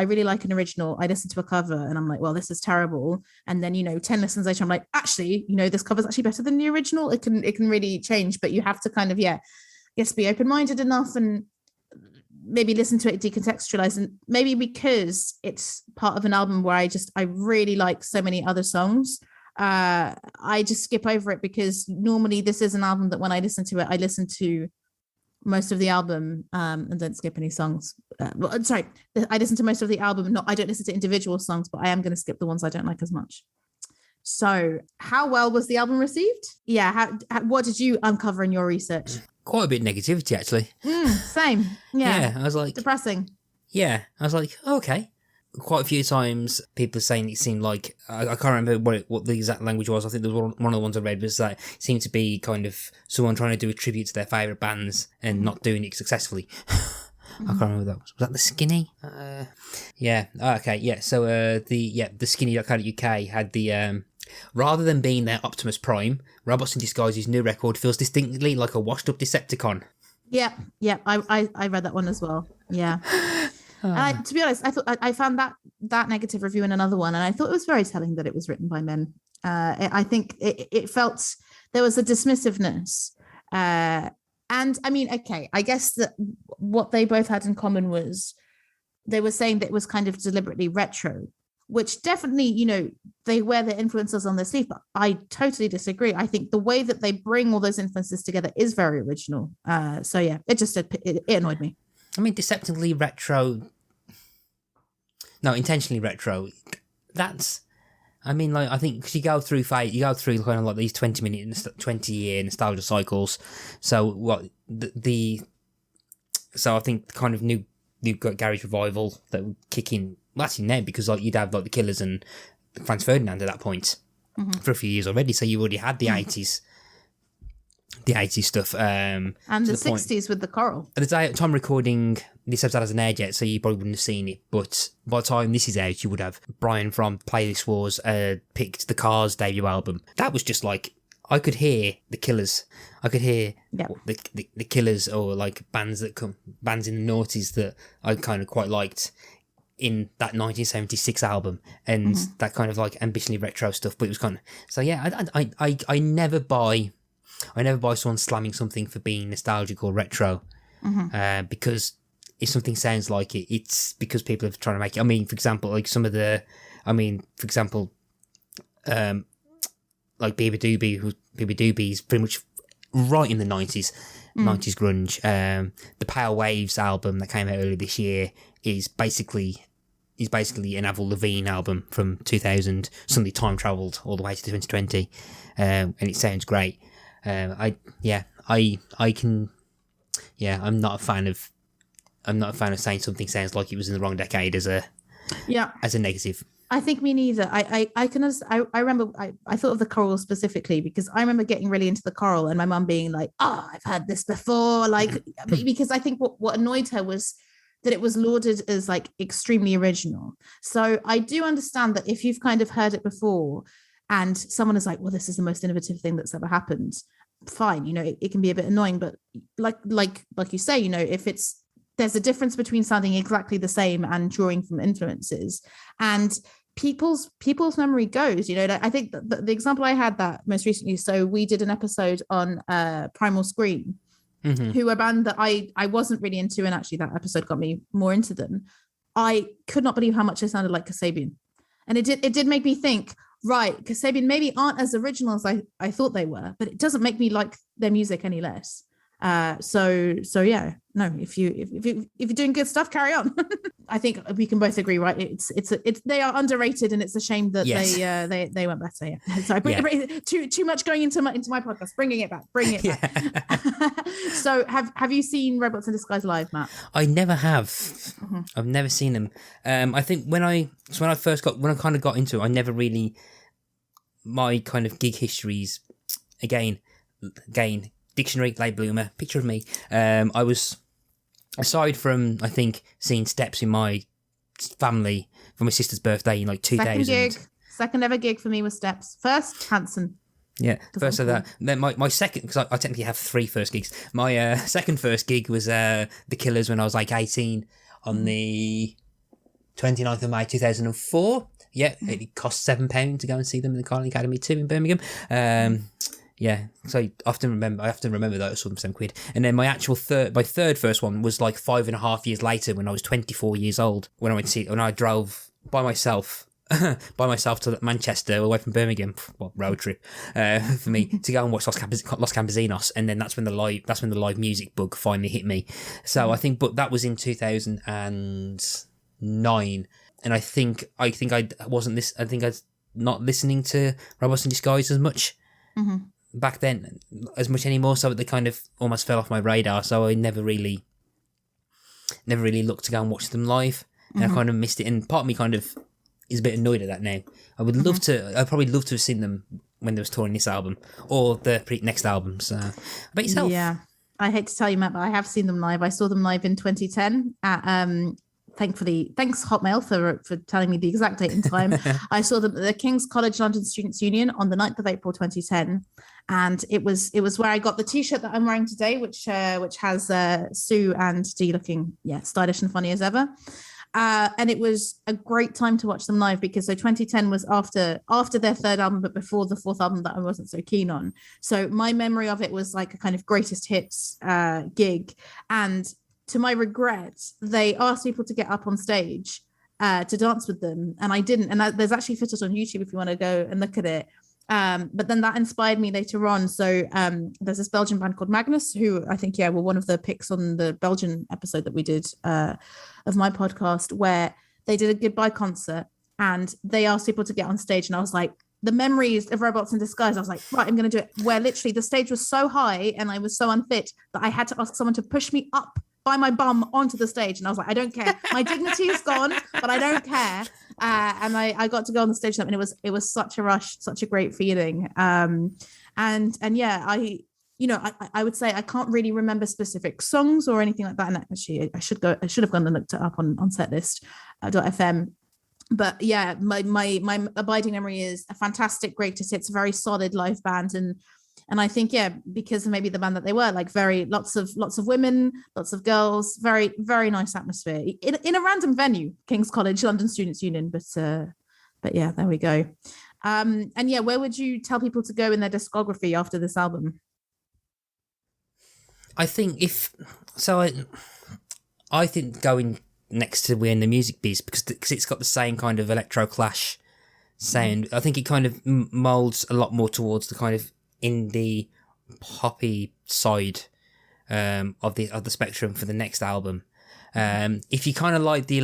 really like an original, I listen to a cover and I'm like, well, this is terrible. And then 10 listens later I'm like, actually, this cover's actually better than the original. It can really change, but you have to kind of be open-minded enough and maybe listen to it decontextualize. And maybe because it's part of an album where I really like so many other songs, I just skip over it, because normally this is an album that when I listen to it, I listen to most of the album and don't skip any songs. I listen to most of the album. I don't listen to individual songs, but I am going to skip the ones I don't like as much. So how well was the album received? Yeah. What did you uncover in your research? Quite a bit of negativity, actually. Same. Yeah. I was like... depressing. Yeah. I was like, okay. Quite a few times people saying it seemed like... I can't remember what the exact language was. I think there was one of the ones I read was that it seemed to be kind of someone trying to do a tribute to their favourite bands and not doing it successfully. I can't remember what that was. Was that The Skinny? Yeah. Okay, yeah. So the Skinny.co.uk had the... rather than being their Optimus Prime, Robots in Disguise's new record feels distinctly like a washed-up Decepticon. Yeah. I read that one as well. Yeah. And to be honest, I thought I found that negative review in another one, and I thought it was very telling that it was written by men. I think it felt there was a dismissiveness. And I mean, okay, I guess that what they both had in common was they were saying that it was kind of deliberately retro, which definitely, they wear their influences on their sleeve, but I totally disagree. I think the way that they bring all those influences together is very original. So yeah, it annoyed me. I mean, deceptively retro... No, intentionally retro. That's... I mean, like, I think because you go through kind of like these 20-year nostalgia cycles. So what so I think the kind of new garage revival that would kick in. Well, actually, now because like you'd have like the Killers and Franz Ferdinand at that point for a few years already. So you already had the 80s. The 80s stuff. And the 60s with the choral. At the time recording, this episode hasn't aired yet, so you probably wouldn't have seen it. But by the time this is out, you would have. Brian from Playlist Wars picked the Cars debut album. That was just like, I could hear the Killers. I could hear the Killers, or like bands in the noughties that I kind of quite liked in that 1976 album, and that kind of like ambitionally retro stuff. But it was kind of... So yeah, I never buy someone slamming something for being nostalgic or retro, because if something sounds like it, it's because people are trying to make it. I mean, for example, like like Biba Doobie is pretty much right in the 90s grunge. The Pale Waves album that came out earlier this year is basically an Avril Lavigne album from 2000. Suddenly time travelled all the way to 2020, and it sounds great. I'm not a fan of saying something sounds like it was in the wrong decade as a negative. I think me neither. I remember I thought of the choral specifically because I remember getting really into the choral and my mum being like, "Oh, I've heard this before," like because I think what annoyed her was that it was lauded as like extremely original. So I do understand that if you've kind of heard it before and someone is like, "Well, this is the most innovative thing that's ever happened," fine, it can be a bit annoying, but like you say, if there's a difference between sounding exactly the same and drawing from influences, and people's memory goes. I think the example I had that most recently. So we did an episode on Primal Scream, who are a band that I wasn't really into, and actually that episode got me more into them. I could not believe how much they sounded like Kasabian, and it did make me think. Right, Kasabian maybe aren't as original as I thought they were, but it doesn't make me like their music any less. So yeah, no, if you're doing good stuff, carry on. I think we can both agree, right? It's they are underrated, and it's a shame that they went better. Yeah. Sorry, too much going into my podcast. Bringing it back. So have you seen Robots in Disguise live, Matt? I never have. Mm-hmm. I've never seen them. I think when I kind of got into it, I never really, my kind of gig histories again. Dictionary, late bloomer, picture of me. I was, aside from, I think, seeing Steps in my family for my sister's birthday in like 2000. Second ever gig for me was Steps. First, Hanson. Yeah, first of that. Then my second, because I technically have 3 first gigs. My second first gig was The Killers when I was like 18 on the 29th of May 2004. Yeah, it cost £7 to go and see them in the Carling Academy 2 in Birmingham. Yeah, so I often remember that I saw them £7. And then my third first one was like 5.5 years later when I was 24 years old, when I drove by myself to Manchester away from Birmingham, road trip, for me to go and watch Los Campesinos, and then that's when the live music bug finally hit me. So I think, but that was in 2009, and I think I was not listening to Robots in Disguise as much. Mm-hmm. Back then as much anymore, so they kind of almost fell off my radar, so I never really looked to go and watch them live, and I kind of missed it, and part of me kind of is a bit annoyed at that now. I'd probably love to have seen them when they was touring this album or the next album. So about yourself? Yeah, I hate to tell you, Matt, but I have seen them live. I saw them live in 2010 at thankfully, thanks Hotmail for telling me the exact date and time. I saw them at the King's College London Students' Union on the 9th of April 2010, and it was where I got the T-shirt that I'm wearing today, which has Sue and Dee looking stylish and funny as ever. And it was a great time to watch them live because 2010 was after their third album, but before the fourth album that I wasn't so keen on. So my memory of it was like a kind of greatest hits gig, and to my regret, they asked people to get up on stage to dance with them, and I didn't. And there's actually footage on YouTube if you want to go and look at it. But then that inspired me later on. So there's this Belgian band called Magnus, who I think, were one of the picks on the Belgian episode that we did of my podcast, where they did a goodbye concert and they asked people to get on stage. And I was like, the memories of Robots in Disguise, I was like, right, I'm going to do it. Where literally the stage was so high and I was so unfit that I had to ask someone to push me up by my bum onto the stage, and I was like, I don't care. My dignity is gone, but I don't care. And I got to go on the stage, and it was such a rush, such a great feeling. And yeah, I would say I can't really remember specific songs or anything like that. And actually, I should have gone and looked it up on setlist.fm. But yeah, my abiding memory is a fantastic greatest hits, very solid live band, and I think, because of maybe the band that they were, like lots of women, lots of girls, very, very nice atmosphere in a random venue, King's College, London Students' Union. But yeah, there we go. And yeah, where would you tell people to go in their discography after this album? I think I think going next to We're in the Music Biz because it's got the same kind of electro clash sound. I think it kind of molds a lot more towards the kind of indie poppy side of the spectrum for the next album. If you kind of like the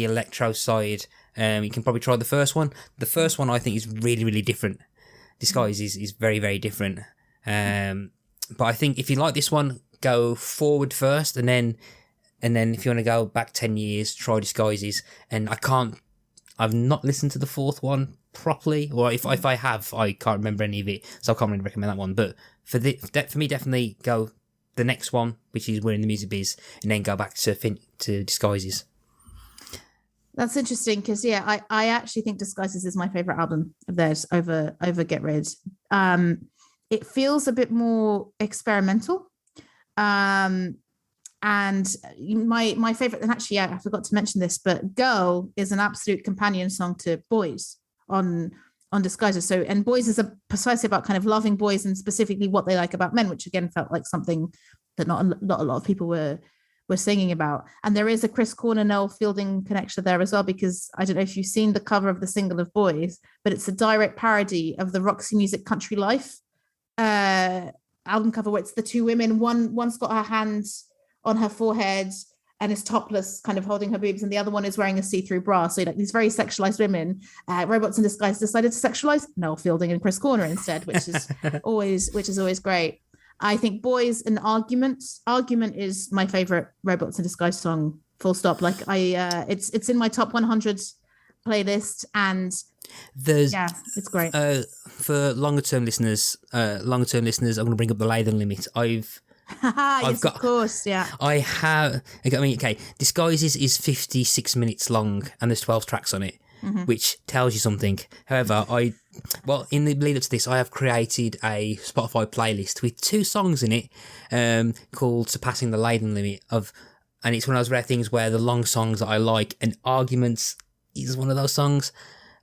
electro side, you can probably try the first one. The first one I think is really, really different. Disguise is very, very different. But I think if you like this one, go forward first, and then if you want to go back 10 years, try Disguises. And I've not listened to the fourth one properly, or if I have, I can't remember any of it, so I can't really recommend that one. But for me, definitely go the next one, which is We're in the Music Biz, and then go back to Disguises. That's interesting because I actually think Disguises is my favorite album of theirs over Get Rid. It feels a bit more experimental. And my favorite, and actually, I forgot to mention this, but Girl is an absolute companion song to Boys on Disguises. So, and Boys is precisely about kind of loving boys and specifically what they like about men, which again felt like something that not a lot of people were singing about. And there is a Chris Cornell, Noel Fielding connection there as well, because I don't know if you've seen the cover of the single of Boys, but it's a direct parody of the Roxy Music Country Life album cover, where it's the two women. One's got her hands on her forehead and is topless, kind of holding her boobs, and the other one is wearing a see-through bra. So like these very sexualized women. Robots in Disguise decided to sexualize Noel Fielding and Chris Cornell instead, which is always great. I think Boys and Argument is my favorite Robots in Disguise song, full stop. Like it's in my top 100 playlist, and it's great. For longer term listeners, I'm going to bring up the Latham limit. Yes, of course, yeah. Okay, Disguises is 56 minutes long, and there's 12 tracks on it, which tells you something. However, in the lead up to this, I have created a Spotify playlist with 2 songs in it, called "Surpassing the Latham Limit," and it's one of those rare things where the long songs that I like, and Arguments is one of those songs.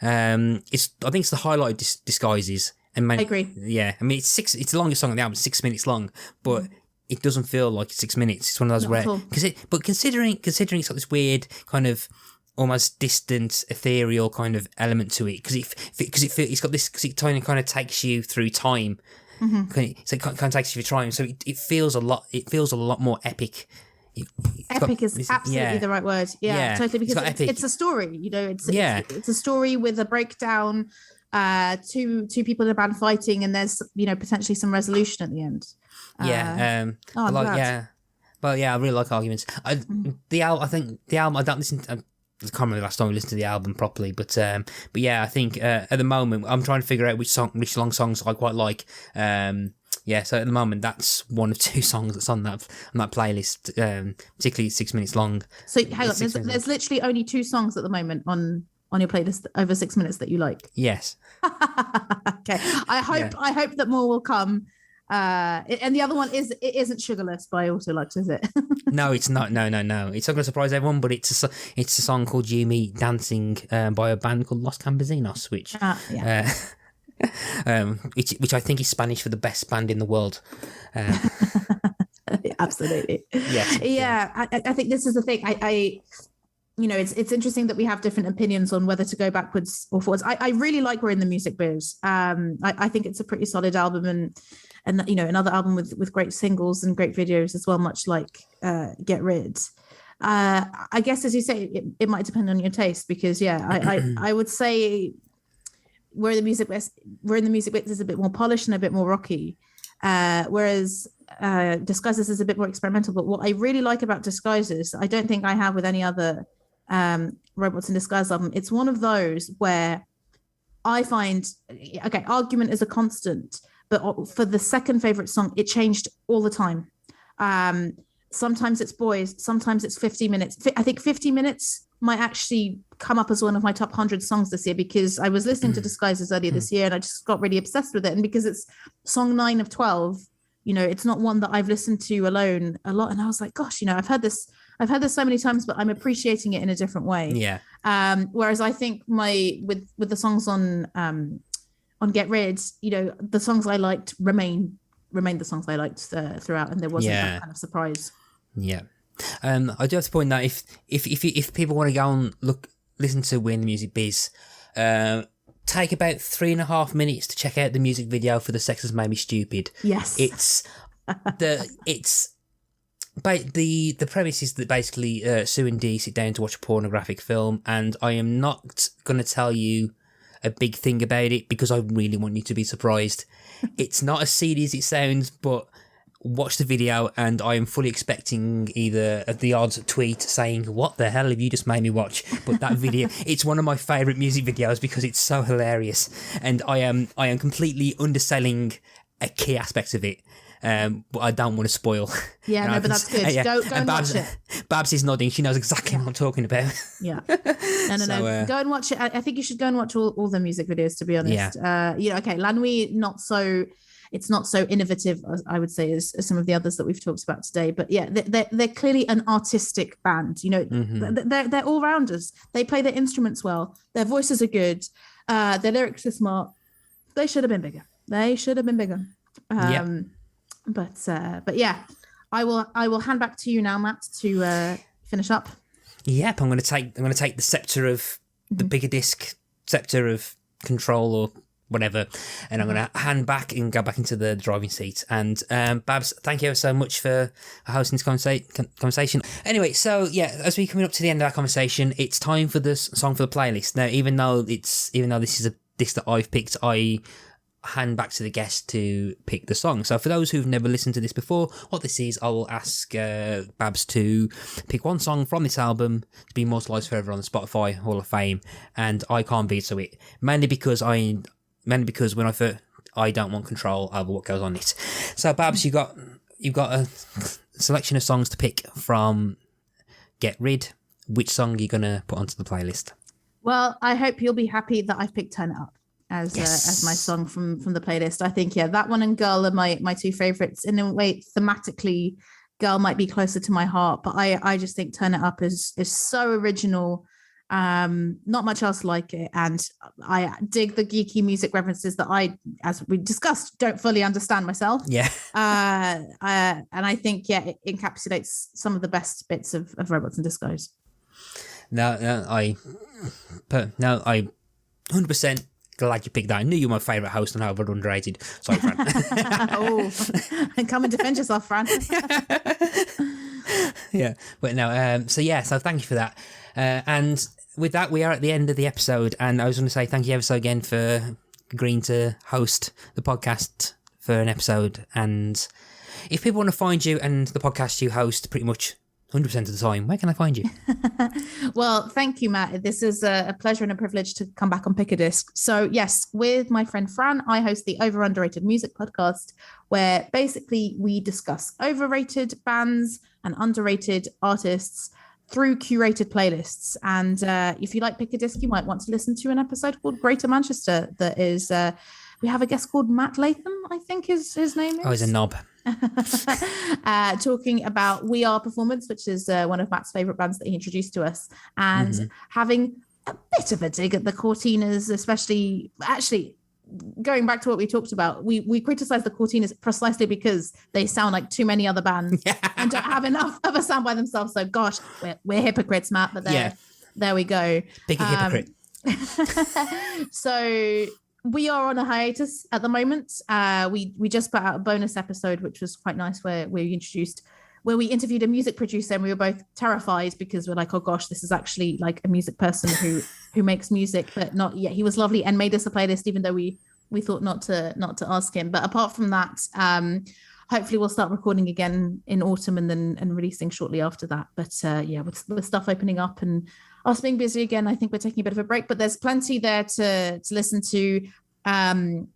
I think it's the highlight of Disguises. And I agree. Yeah, I mean it's the longest song on the album, 6 minutes long, but it doesn't feel like it's 6 minutes. It's one of those rare. But considering it's got this weird kind of almost distant, ethereal kind of element to it, because it's got this, because it kind of takes you through time. So it kind of takes you through time. So it feels a lot more epic. Epic is absolutely the right word. Yeah, totally. Because it's a story. It's a story with a breakdown. Two people in a band fighting, and there's potentially some resolution at the end. I really like Arguments. I think the album. I don't listen. I can't remember the last time we listened to the album properly, but yeah, I think at the moment I'm trying to figure out which long songs I quite like. So at the moment that's one of 2 songs that's on that playlist, particularly 6 minutes long. So hang on, there's literally only 2 songs at the moment on your playlist over 6 minutes that you like. Yes. Okay. I hope that more will come. And the other one isn't Sugarless by Also Likes, is it? No, it's not. No. It's not going to surprise everyone, but it's a song called "You Me Dancing" by a band called Los Campesinos, which which I think is Spanish for the best band in the world. Absolutely. Yes. Yeah. I think this is the thing. It's interesting that we have different opinions on whether to go backwards or forwards. I really like We're in the Music Biz. I think it's a pretty solid album, and another album with great singles and great videos as well, much like Get Rid. I guess, as you say, it might depend on your taste, because I would say We're in the Music Biz is a bit more polished and a bit more rocky, whereas Disguises is a bit more experimental. But what I really like about Disguises, I don't think I have with any other Robots in Disguise album. It's one of those where I find, Argument is a constant, but for the second favorite song, it changed all the time. Sometimes it's Boys, sometimes it's 50 minutes. I think 50 minutes might actually come up as one of my top 100 songs this year, because I was listening to Disguises earlier this year and I just got really obsessed with it. And because it's song 9 of 12, it's not one that I've listened to alone a lot. And I was like, gosh, I've heard this so many times, but I'm appreciating it in a different way. Yeah. Whereas I think with the songs on Get Rid, the songs I liked remain the songs I liked throughout, and there wasn't that kind of surprise. Yeah. I do have to point out, if people want to go and listen to We're in the Music Biz, take about 3.5 minutes to check out the music video for The Sex Has Made Me Stupid. Yes. The premise is that basically Sue and Dee sit down to watch a pornographic film, and I am not going to tell you a big thing about it because I really want you to be surprised. It's not as seedy as it sounds, but watch the video and I am fully expecting either the odd tweet saying, "What the hell have you just made me watch?" But that video, it's one of my favourite music videos because it's so hilarious, and I am completely underselling a key aspect of it. But I don't want to spoil. Yeah, no, but that's good. Go and watch it. Babs is nodding. She knows exactly what I'm talking about. Yeah. No. Go and watch it. I think you should go and watch all the music videos, to be honest. Yeah. Okay, La Nuit, it's not so innovative, I would say, as some of the others that we've talked about today. But yeah, they're clearly an artistic band. You know, they're all rounders. They play their instruments well. Their voices are good. Their lyrics are smart. They should have been bigger. But yeah, I will hand back to you now, Matt, to finish up. Yep, I'm going to take the scepter of the bigger disc, scepter of control or whatever, and I'm going to hand back and go back into the driving seat. And Babs, thank you ever so much for hosting this conversation. Anyway, so yeah, as we're coming up to the end of our conversation, it's time for the song for the playlist. Now, even though this is a disc that I've picked, I hand back to the guest to pick the song. So for those who've never listened to this before, what this is, I will ask Babs to pick one song from this album to be immortalised forever on the Spotify Hall of Fame, and I can't veto it, mainly because when I don't want control over what goes on it. So Babs, you've got a selection of songs to pick from Get Rid. Which song are you gonna put onto the playlist? Well, I hope you'll be happy that I've picked Turn It Up as my song from the playlist. I think, yeah, that one and Girl are my two favorites. In a way, thematically, Girl might be closer to my heart, but I just think Turn It Up is so original. Not much else like it, and I dig the geeky music references that I, as we discussed, don't fully understand myself. Yeah. And I think, yeah, it encapsulates some of the best bits of Robots in Disguise. I 100% glad you picked that. I knew you were my favourite host on Over Underrated. Sorry, Fran. Come and defend yourself, Fran. Yeah, but no. So thank you for that. And with that, we are at the end of the episode. And I was going to say thank you ever so again for agreeing to host the podcast for an episode. And if people want to find you and the podcast you host pretty much 100% of the time, where can I find you? Well, thank you, Matt. This is a pleasure and a privilege to come back on Pick a Disc. So yes, with my friend Fran, I host the Over Underrated Music podcast, where basically we discuss overrated bands and underrated artists through curated playlists. And if you like Pick a Disc, you might want to listen to an episode called Greater Manchester that is, we have a guest called Matt Latham, I think his name is. Oh, he's a knob. Talking about We Are Performance, which is one of Matt's favourite bands that he introduced to us, and having a bit of a dig at the Cortinas, especially, actually, going back to what we talked about, we criticise the Cortinas precisely because they sound like too many other bands and don't have enough of a sound by themselves. So gosh, we're hypocrites, Matt, but there we go. Big hypocrite. So we are on a hiatus at the moment. We just put out a bonus episode, which was quite nice, where we interviewed a music producer, and we were both terrified because we're like, oh gosh, this is actually like a music person who makes music, but not yet. He was lovely and made us a playlist, even though we thought not to ask him. But apart from that, hopefully we'll start recording again in autumn and releasing shortly after that. But with stuff opening up and us being busy again, I think we're taking a bit of a break, but there's plenty there to listen to. And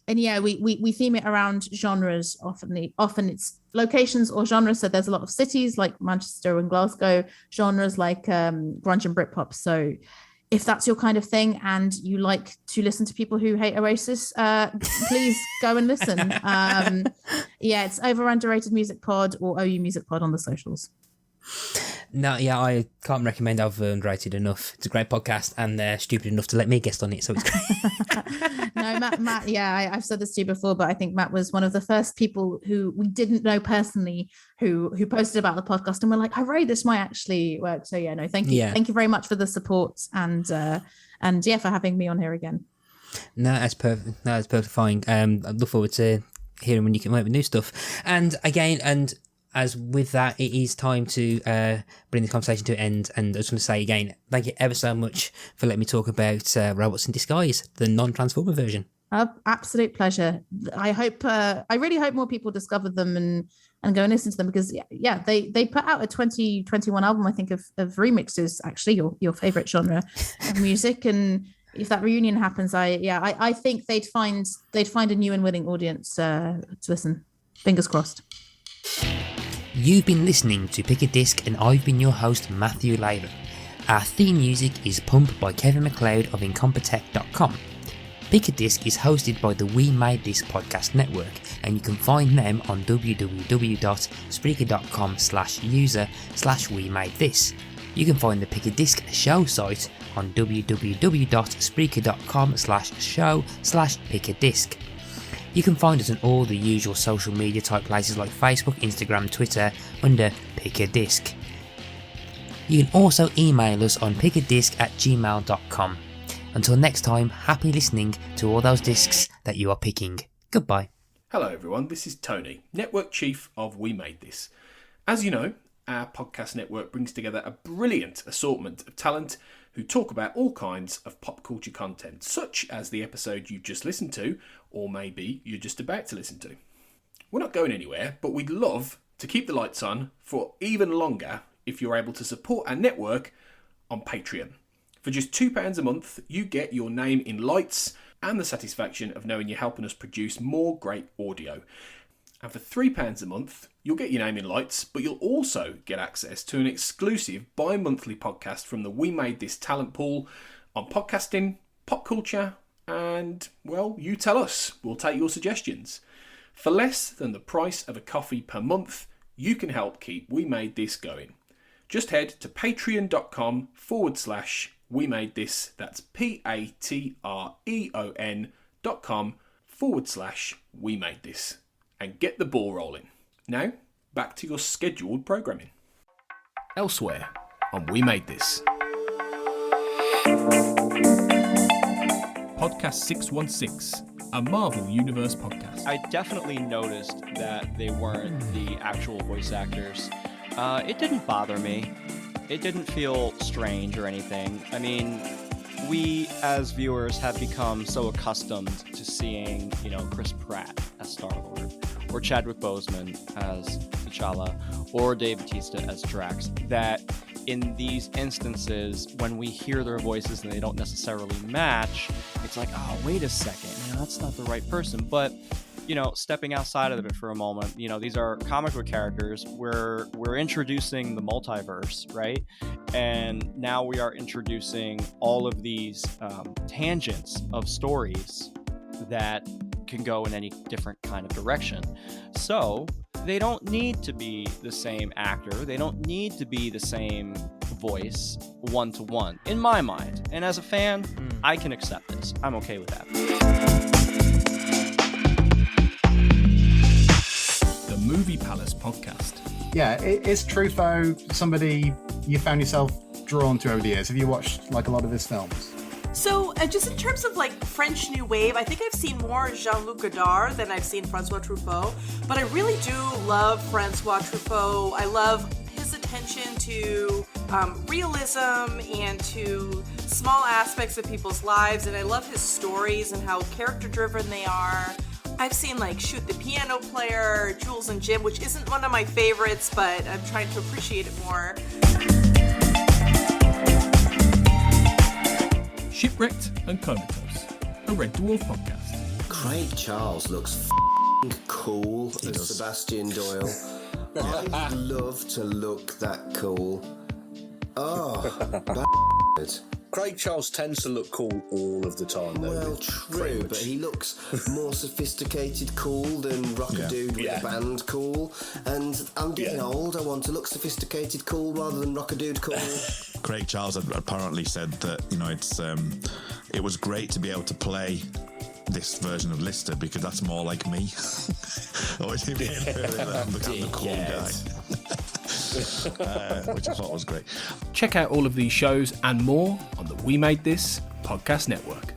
yeah, we theme it around genres. Often it's locations or genres. So there's a lot of cities like Manchester and Glasgow, genres like grunge and Britpop. So if that's your kind of thing and you like to listen to people who hate Oasis, please go and listen. It's Over Underrated Music Pod or OU Music Pod on the socials. No, yeah, I can't recommend Over Underrated enough. It's a great podcast, and they're stupid enough to let me guest on it, so it's great. No, Matt, yeah, I've said this to you before, but I think Matt was one of the first people who we didn't know personally who posted about the podcast, and we're like, hooray, this might actually work. So yeah, no, thank you. Yeah. Thank you very much for the support and for having me on here again. No, that's perfect. No, that's perfectly fine. I look forward to hearing when you come out with new stuff. And again, and as with that, it is time to bring the conversation to an end. And I was going to say again, thank you ever so much for letting me talk about Robots in Disguise, the non-Transformer version. Absolute pleasure. I really hope more people discover them and go and listen to them, because they put out a 2021 album, I think, of remixes, actually your favorite genre of music. And if that reunion happens, I think they'd find a new and willing audience to listen. Fingers crossed. You've been listening to Pick a Disc, and I've been your host, Matthew Latham. Our theme music is Pump by Kevin MacLeod of Incompetech.com. Pick a Disc is hosted by the We Made This podcast network, and you can find them on www.spreaker.com/user/WeMadeThis. You can find the Pick a Disc show site on www.spreaker.com/show/pickadisc. You can find us on all the usual social media type places like Facebook, Instagram, Twitter under Pick a Disc. You can also email us on pickadisc@gmail.com. Until next time, happy listening to all those discs that you are picking. Goodbye. Hello everyone, this is Tony, Network Chief of We Made This. As you know, our podcast network brings together a brilliant assortment of talent who talk about all kinds of pop culture content, such as the episode you've just listened to, or maybe you're just about to listen to. We're not going anywhere, but we'd love to keep the lights on for even longer if you're able to support our network on Patreon. For just £2 a month, you get your name in lights and the satisfaction of knowing you're helping us produce more great audio. And for £3 a month, you'll get your name in lights, but you'll also get access to an exclusive bi-monthly podcast from the We Made This talent pool on podcasting, pop culture, and, well, you tell us. We'll take your suggestions. For less than the price of a coffee per month, you can help keep We Made This going. Just head to patreon.com/We Made This. That's patreon.com/We Made This. And get the ball rolling. Now, back to your scheduled programming. Elsewhere on We Made This. Podcast 616, a Marvel Universe podcast. I definitely noticed that they weren't the actual voice actors. It didn't bother me. It didn't feel strange or anything. I mean, we as viewers have become so accustomed to seeing, Chris Pratt as Star-Lord, or Chadwick Boseman as T'Challa, or Dave Bautista as Drax, that in these instances, when we hear their voices and they don't necessarily match, it's like, oh, wait a second, that's not the right person. But stepping outside of it for a moment, these are comic book characters. We're introducing the multiverse, right? And now we are introducing all of these tangents of stories that can go in any different kind of direction. So they don't need to be the same actor. They don't need to be the same voice one-to-one, in my mind. And as a fan, I can accept this. I'm okay with that. Movie Palace podcast. Yeah, is Truffaut somebody you found yourself drawn to over the years? Have you watched a lot of his films? So just in terms of French New Wave, I think I've seen more Jean-Luc Godard than I've seen Francois Truffaut, but I really do love Francois Truffaut. I love his attention to realism and to small aspects of people's lives, and I love his stories and how character driven they are. I've seen Shoot the Piano Player, Jules and Jim, which isn't one of my favorites, but I'm trying to appreciate it more. Shipwrecked and Comatose, a Red Dwarf podcast. Craig Charles looks cool as Sebastian Doyle. I would love to look that cool. Oh, Craig Charles tends to look cool all of the time, though. Well, true, but he looks more sophisticated cool than rock a dude with a band cool. And I'm getting old. I want to look sophisticated cool rather than rock a dude cool. Craig Charles had apparently said that it was great to be able to play this version of Lister because that's more like me. Always being the cool guy. Which I thought was great. Check out all of these shows and more on the We Made This podcast network.